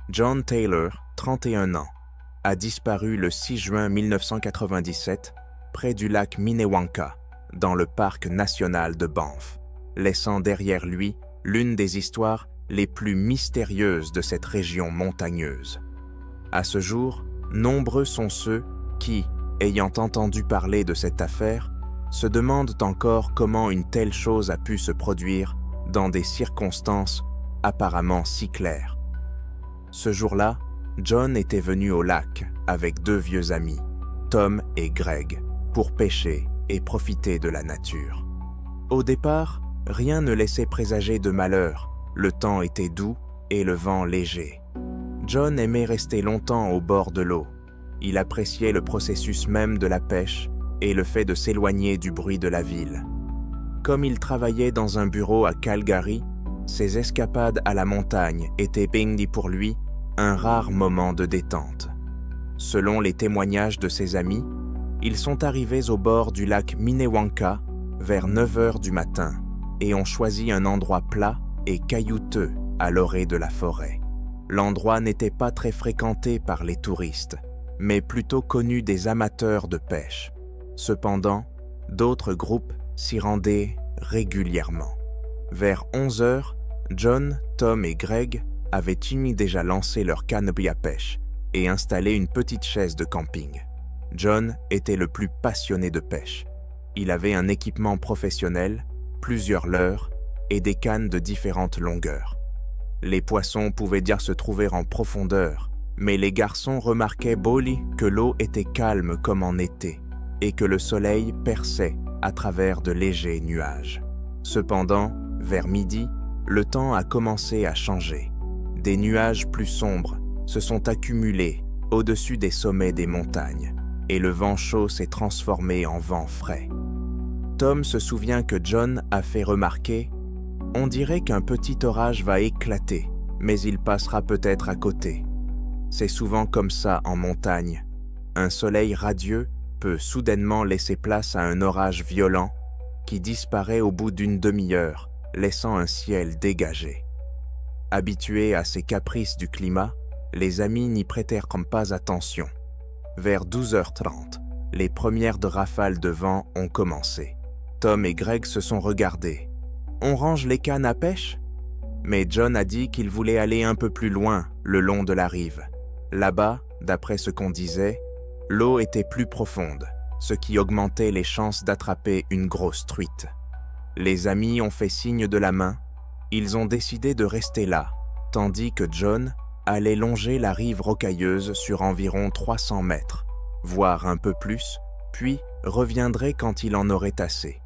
John Taylor, 31 ans, a disparu le 6 juin 1997 près du lac Minnewanka, dans le parc national de Banff, laissant derrière lui l'une des histoires les plus mystérieuses de cette région montagneuse. À ce jour, nombreux sont ceux qui, ayant entendu parler de cette affaire, se demandent encore comment une telle chose a pu se produire dans des circonstances apparemment si claires. Ce jour-là, John était venu au lac avec 2 vieux amis, Tom et Greg, pour pêcher et profiter de la nature. Au départ, rien ne laissait présager de malheur, le temps était doux et le vent léger. John aimait rester longtemps au bord de l'eau. Il appréciait le processus même de la pêche et le fait de s'éloigner du bruit de la ville. Comme il travaillait dans un bureau à Calgary, ses escapades à la montagne étaient pour lui un rare moment de détente. Selon les témoignages de ses amis, ils sont arrivés au bord du lac Minnewanka vers 9h du matin et ont choisi un endroit plat et caillouteux à l'orée de la forêt. L'endroit n'était pas très fréquenté par les touristes, mais plutôt connu des amateurs de pêche. Cependant, d'autres groupes s'y rendaient régulièrement. Vers 11h, John, Tom et Greg avaient déjà lancé leur canopée à pêche et installé une petite chaise de camping. John était le plus passionné de pêche. Il avait un équipement professionnel plusieurs leurres et des cannes de différentes longueurs. Les poissons pouvaient dire se trouver en profondeur, mais les garçons remarquaient Bolly que l'eau était calme comme en été et que le soleil perçait à travers de légers nuages. Cependant, vers midi, le temps a commencé à changer. Des nuages plus sombres se sont accumulés au-dessus des sommets des montagnes et le vent chaud s'est transformé en vent frais. Tom se souvient que John a fait remarquer « On dirait qu'un petit orage va éclater, mais il passera peut-être à côté. » C'est souvent comme ça en montagne. Un soleil radieux peut soudainement laisser place à un orage violent qui disparaît au bout d'une demi-heure, laissant un ciel dégagé. Habitués à ces caprices du climat, les amis n'y prêtèrent pas attention. Vers 12h30, les premières rafales de vent ont commencé. Tom et Greg se sont regardés. « On range les cannes à pêche ?» Mais John a dit qu'il voulait aller un peu plus loin, le long de la rive. Là-bas, d'après ce qu'on disait, l'eau était plus profonde, ce qui augmentait les chances d'attraper une grosse truite. Les amis ont fait signe de la main. Ils ont décidé de rester là, tandis que John allait longer la rive rocailleuse sur environ 300 mètres, voire un peu plus, puis reviendrait quand il en aurait assez.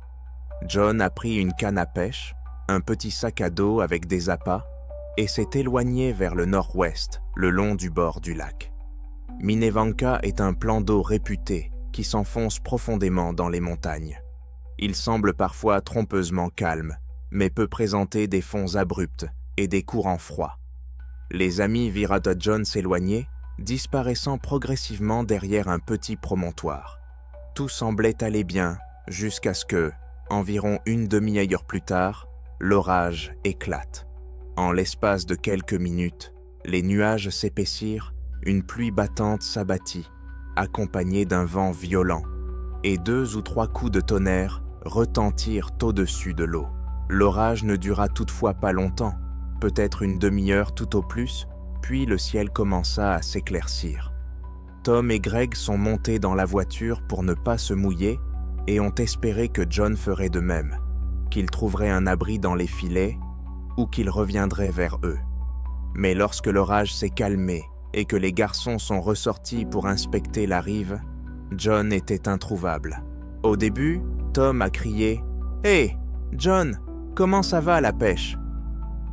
John a pris une canne à pêche, un petit sac à dos avec des appâts, et s'est éloigné vers le nord-ouest, le long du bord du lac. Minnewanka est un plan d'eau réputé qui s'enfonce profondément dans les montagnes. Il semble parfois trompeusement calme, mais peut présenter des fonds abrupts et des courants froids. Les amis virent John s'éloigner, disparaissant progressivement derrière un petit promontoire. Tout semblait aller bien, jusqu'à ce que, environ une demi-heure plus tard, l'orage éclate. En l'espace de quelques minutes, les nuages s'épaissirent, une pluie battante s'abattit, accompagnée d'un vent violent, et 2 ou 3 coups de tonnerre retentirent au-dessus de l'eau. L'orage ne dura toutefois pas longtemps, peut-être une demi-heure tout au plus, puis le ciel commença à s'éclaircir. Tom et Greg sont montés dans la voiture pour ne pas se mouiller et ont espéré que John ferait de même, qu'il trouverait un abri dans les filets ou qu'il reviendrait vers eux. Mais lorsque l'orage s'est calmé et que les garçons sont ressortis pour inspecter la rive, John était introuvable. Au début, Tom a crié « Hé, John, comment ça va à la pêche ?»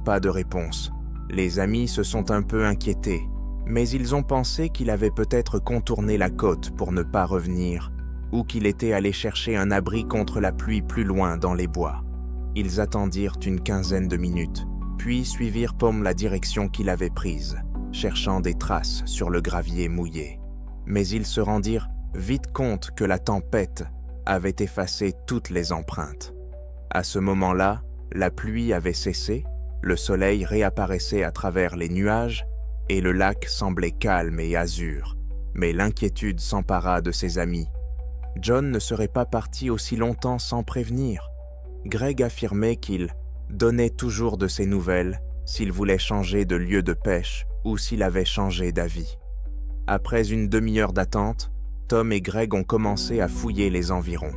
Pas de réponse. Les amis se sont un peu inquiétés, mais ils ont pensé qu'il avait peut-être contourné la côte pour ne pas revenir, ou qu'il était allé chercher un abri contre la pluie plus loin dans les bois. Ils attendirent une quinzaine de minutes, puis suivirent Tom la direction qu'il avait prise, cherchant des traces sur le gravier mouillé. Mais ils se rendirent vite compte que la tempête avait effacé toutes les empreintes. À ce moment-là, la pluie avait cessé, le soleil réapparaissait à travers les nuages et le lac semblait calme et azur. Mais l'inquiétude s'empara de ses amis. John ne serait pas parti aussi longtemps sans prévenir. Greg affirmait qu'il donnait toujours de ses nouvelles s'il voulait changer de lieu de pêche ou s'il avait changé d'avis. Après une demi-heure d'attente, Tom et Greg ont commencé à fouiller les environs.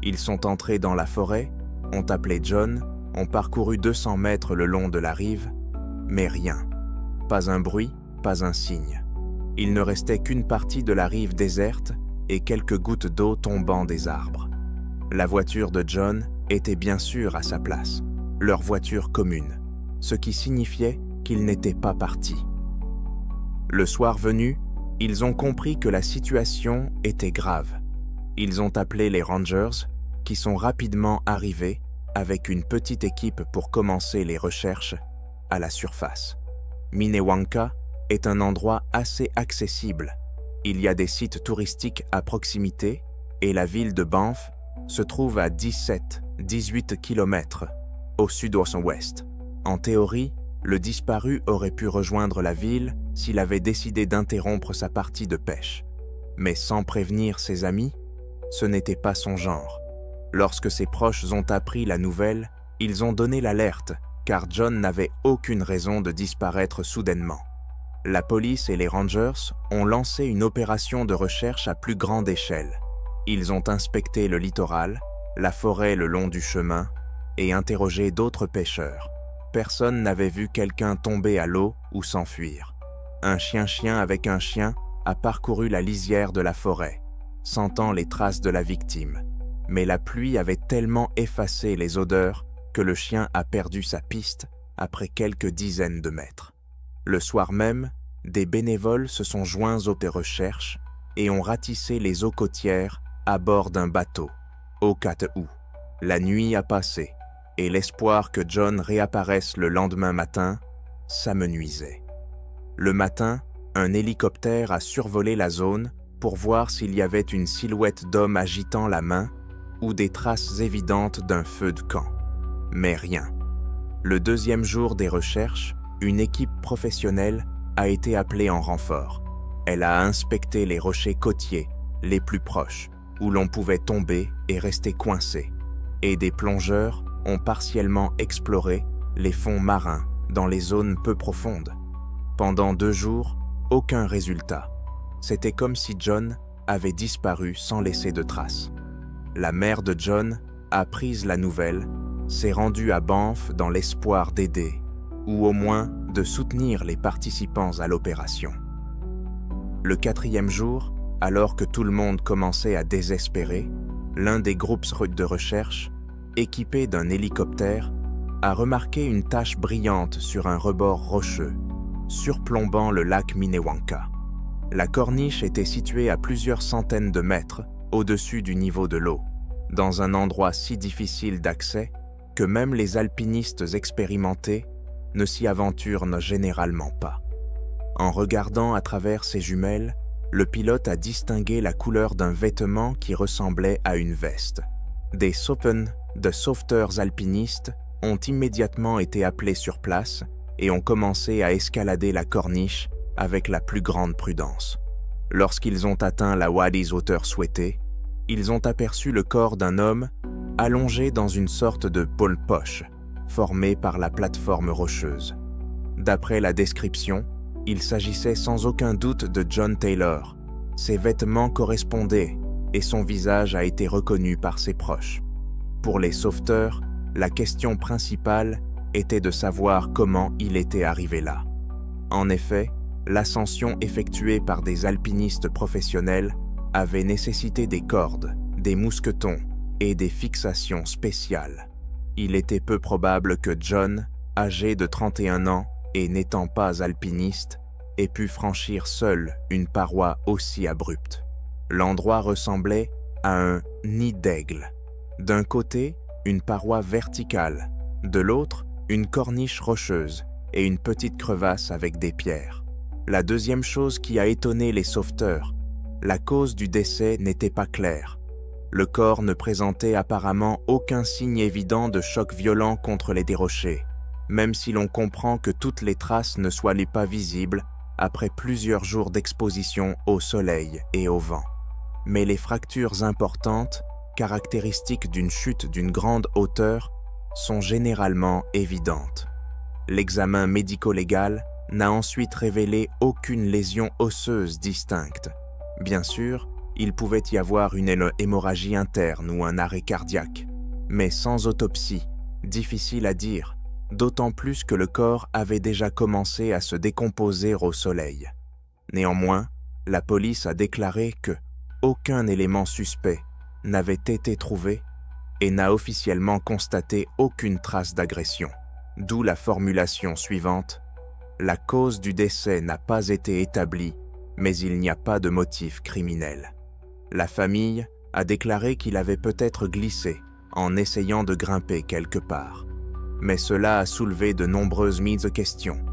Ils sont entrés dans la forêt, ont appelé John, ont parcouru 200 mètres le long de la rive, mais rien. Pas un bruit, pas un signe. Il ne restait qu'une partie de la rive déserte et quelques gouttes d'eau tombant des arbres. La voiture de John était bien sûr à sa place, leur voiture commune, ce qui signifiait qu'ils n'étaient pas partis. Le soir venu, ils ont compris que la situation était grave. Ils ont appelé les Rangers, qui sont rapidement arrivés avec une petite équipe pour commencer les recherches à la surface. Minnewanka est un endroit assez accessible. Il y a des sites touristiques à proximité et la ville de Banff se trouve à 17-18 km au sud-ouest. En théorie, le disparu aurait pu rejoindre la ville s'il avait décidé d'interrompre sa partie de pêche. Mais sans prévenir ses amis, ce n'était pas son genre. Lorsque ses proches ont appris la nouvelle, ils ont donné l'alerte, car John n'avait aucune raison de disparaître soudainement. La police et les Rangers ont lancé une opération de recherche à plus grande échelle. Ils ont inspecté le littoral, la forêt le long du chemin, et interrogé d'autres pêcheurs. Personne n'avait vu quelqu'un tomber à l'eau ou s'enfuir. Un chien-chien avec un chien a parcouru la lisière de la forêt, sentant les traces de la victime. Mais la pluie avait tellement effacé les odeurs que le chien a perdu sa piste après quelques dizaines de mètres. Le soir même, des bénévoles se sont joints aux recherches et ont ratissé les eaux côtières à bord d'un bateau, au Kataou. La nuit a passé et l'espoir que John réapparaisse le lendemain matin s'amenuisait. Le matin, un hélicoptère a survolé la zone pour voir s'il y avait une silhouette d'homme agitant la main ou des traces évidentes d'un feu de camp. Mais rien. Le deuxième jour des recherches, une équipe professionnelle a été appelée en renfort. Elle a inspecté les rochers côtiers les plus proches, où l'on pouvait tomber et rester coincé. Et des plongeurs ont partiellement exploré les fonds marins dans les zones peu profondes. Pendant 2 jours, aucun résultat. C'était comme si John avait disparu sans laisser de traces. La mère de John a pris la nouvelle, s'est rendue à Banff dans l'espoir d'aider, ou au moins de soutenir les participants à l'opération. Le 4e jour, alors que tout le monde commençait à désespérer, l'un des groupes de recherche, équipé d'un hélicoptère, a remarqué une tache brillante sur un rebord rocheux, surplombant le lac Minnewanka. La corniche était située à plusieurs centaines de mètres au-dessus du niveau de l'eau, dans un endroit si difficile d'accès que même les alpinistes expérimentés ne s'y aventurent généralement pas. En regardant à travers ses jumelles, le pilote a distingué la couleur d'un vêtement qui ressemblait à une veste. Des Sopen de sauveteurs alpinistes ont immédiatement été appelés sur place et ont commencé à escalader la corniche avec la plus grande prudence. Lorsqu'ils ont atteint la Waddy's hauteur souhaitée, ils ont aperçu le corps d'un homme allongé dans une sorte de pôle poche formé par la plateforme rocheuse. D'après la description, il s'agissait sans aucun doute de John Taylor. Ses vêtements correspondaient et son visage a été reconnu par ses proches. Pour les sauveteurs, la question principale était de savoir comment il était arrivé là. En effet, l'ascension effectuée par des alpinistes professionnels avait nécessité des cordes, des mousquetons et des fixations spéciales. Il était peu probable que John, âgé de 31 ans et n'étant pas alpiniste, ait pu franchir seul une paroi aussi abrupte. L'endroit ressemblait à un nid d'aigle. D'un côté, une paroi verticale, de l'autre, une corniche rocheuse et une petite crevasse avec des pierres. La deuxième chose qui a étonné les sauveteurs, la cause du décès n'était pas claire. Le corps ne présentait apparemment aucun signe évident de choc violent contre les rochers, même si l'on comprend que toutes les traces ne soient pas visibles après plusieurs jours d'exposition au soleil et au vent. Mais les fractures importantes, caractéristiques d'une chute d'une grande hauteur, sont généralement évidentes. L'examen médico-légal n'a ensuite révélé aucune lésion osseuse distincte. Bien sûr, il pouvait y avoir une hémorragie interne ou un arrêt cardiaque, mais sans autopsie, difficile à dire, d'autant plus que le corps avait déjà commencé à se décomposer au soleil. Néanmoins, la police a déclaré que aucun élément suspect n'avait été trouvé et n'a officiellement constaté aucune trace d'agression, d'où la formulation suivante: la cause du décès n'a pas été établie, mais il n'y a pas de motif criminel. La famille a déclaré qu'il avait peut-être glissé en essayant de grimper quelque part. Mais cela a soulevé de nombreuses mises de questions.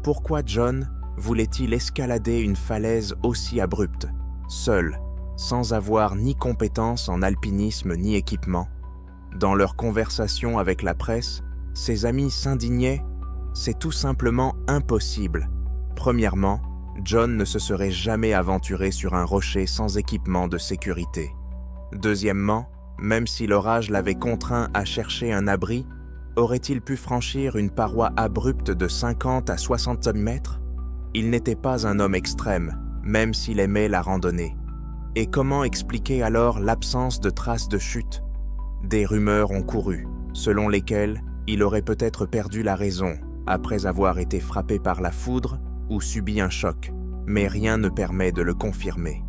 Pourquoi John voulait-il escalader une falaise aussi abrupte, seul, sans avoir ni compétences en alpinisme ni équipement? Dans leur conversation avec la presse, ses amis s'indignaient. C'est tout simplement impossible. Premièrement, John ne se serait jamais aventuré sur un rocher sans équipement de sécurité. Deuxièmement, même si l'orage l'avait contraint à chercher un abri, aurait-il pu franchir une paroi abrupte de 50 à 60 mètres? Il n'était pas un homme extrême, même s'il aimait la randonnée. Et comment expliquer alors l'absence de traces de chute? Des rumeurs ont couru, selon lesquelles il aurait peut-être perdu la raison après avoir été frappé par la foudre ou subi un choc, mais rien ne permet de le confirmer.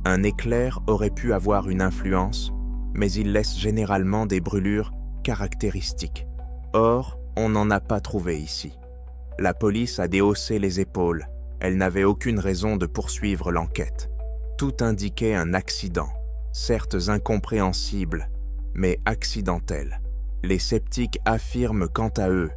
Un éclair aurait pu avoir une influence, mais il laisse généralement des brûlures caractéristiques. Or, on n'en a pas trouvé ici. La police a déhaussé les épaules, elle n'avait aucune raison de poursuivre l'enquête. Tout indiquait un accident, certes incompréhensible, mais accidentel. Les sceptiques affirment quant à eux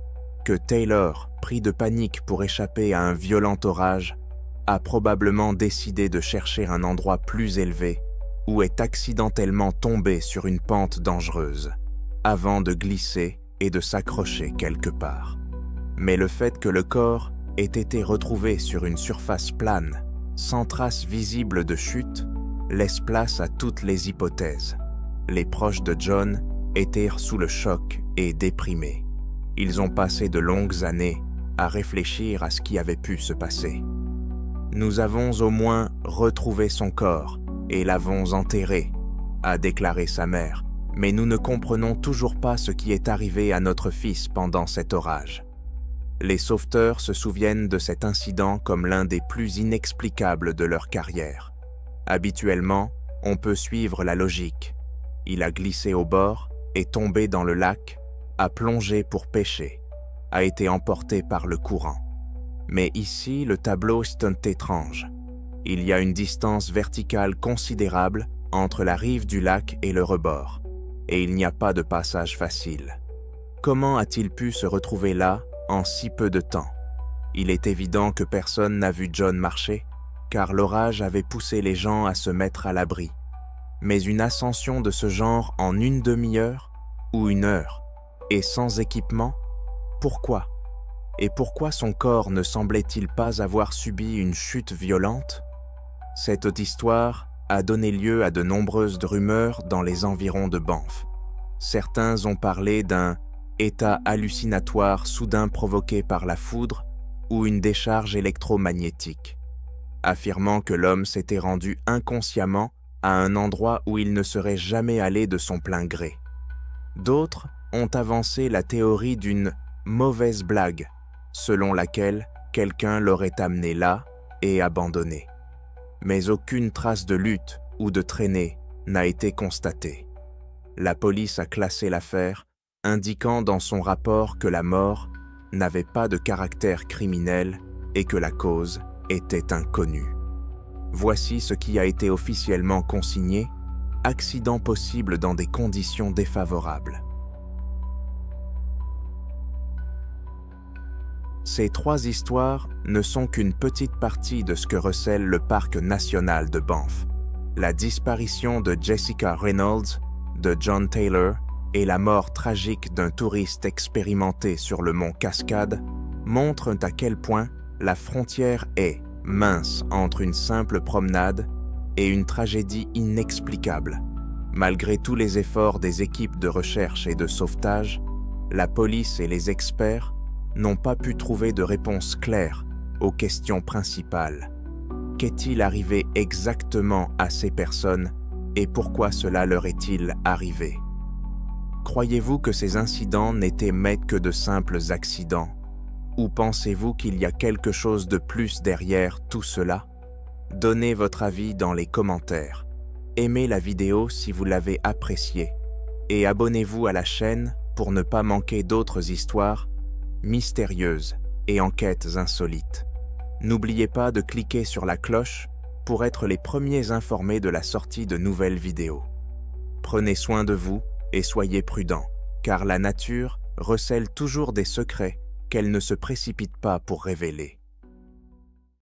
que Taylor, pris de panique pour échapper à un violent orage, a probablement décidé de chercher un endroit plus élevé ou est accidentellement tombé sur une pente dangereuse, avant de glisser et de s'accrocher quelque part. Mais le fait que le corps ait été retrouvé sur une surface plane, sans trace visible de chute, laisse place à toutes les hypothèses. Les proches de John étaient sous le choc et déprimés. Ils ont passé de longues années à réfléchir à ce qui avait pu se passer. Nous avons au moins retrouvé son corps et l'avons enterré, a déclaré sa mère, mais nous ne comprenons toujours pas ce qui est arrivé à notre fils pendant cet orage. Les sauveteurs se souviennent de cet incident comme l'un des plus inexplicables de leur carrière. Habituellement, on peut suivre la logique. Il a glissé au bord, est tombé dans le lac, a plongé pour pêcher, a été emporté par le courant. Mais ici, le tableau est étrange. Il y a une distance verticale considérable entre la rive du lac et le rebord, et il n'y a pas de passage facile. Comment a-t-il pu se retrouver là en si peu de temps? Il est évident que personne n'a vu John marcher, car l'orage avait poussé les gens à se mettre à l'abri. Mais une ascension de ce genre en une demi-heure ou une heure, et sans équipement, pourquoi? Et pourquoi son corps ne semblait-il pas avoir subi une chute violente? Cette histoire a donné lieu à de nombreuses rumeurs dans les environs de Banff. Certains ont parlé d'un état hallucinatoire soudain provoqué par la foudre ou une décharge électromagnétique, affirmant que l'homme s'était rendu inconsciemment à un endroit où il ne serait jamais allé de son plein gré. D'autres ont avancé la théorie d'une mauvaise blague, selon laquelle quelqu'un l'aurait amené là et abandonné. Mais aucune trace de lutte ou de traînée n'a été constatée. La police a classé l'affaire, indiquant dans son rapport que la mort n'avait pas de caractère criminel et que la cause était inconnue. Voici ce qui a été officiellement consigné: accident possible dans des conditions défavorables. Ces trois histoires ne sont qu'une petite partie de ce que recèle le parc national de Banff. La disparition de Jessica Reynolds, de John Taylor et la mort tragique d'un touriste expérimenté sur le mont Cascade montrent à quel point la frontière est mince entre une simple promenade et une tragédie inexplicable. Malgré tous les efforts des équipes de recherche et de sauvetage, la police et les experts n'ont pas pu trouver de réponse claire aux questions principales. Qu'est-il arrivé exactement à ces personnes et pourquoi cela leur est-il arrivé? Croyez-vous que ces incidents n'étaient que de simples accidents? Ou pensez-vous qu'il y a quelque chose de plus derrière tout cela? Donnez votre avis dans les commentaires. Aimez la vidéo si vous l'avez appréciée et abonnez-vous à la chaîne pour ne pas manquer d'autres histoires mystérieuses et enquêtes insolites. N'oubliez pas de cliquer sur la cloche pour être les premiers informés de la sortie de nouvelles vidéos. Prenez soin de vous et soyez prudents, car la nature recèle toujours des secrets qu'elle ne se précipite pas pour révéler.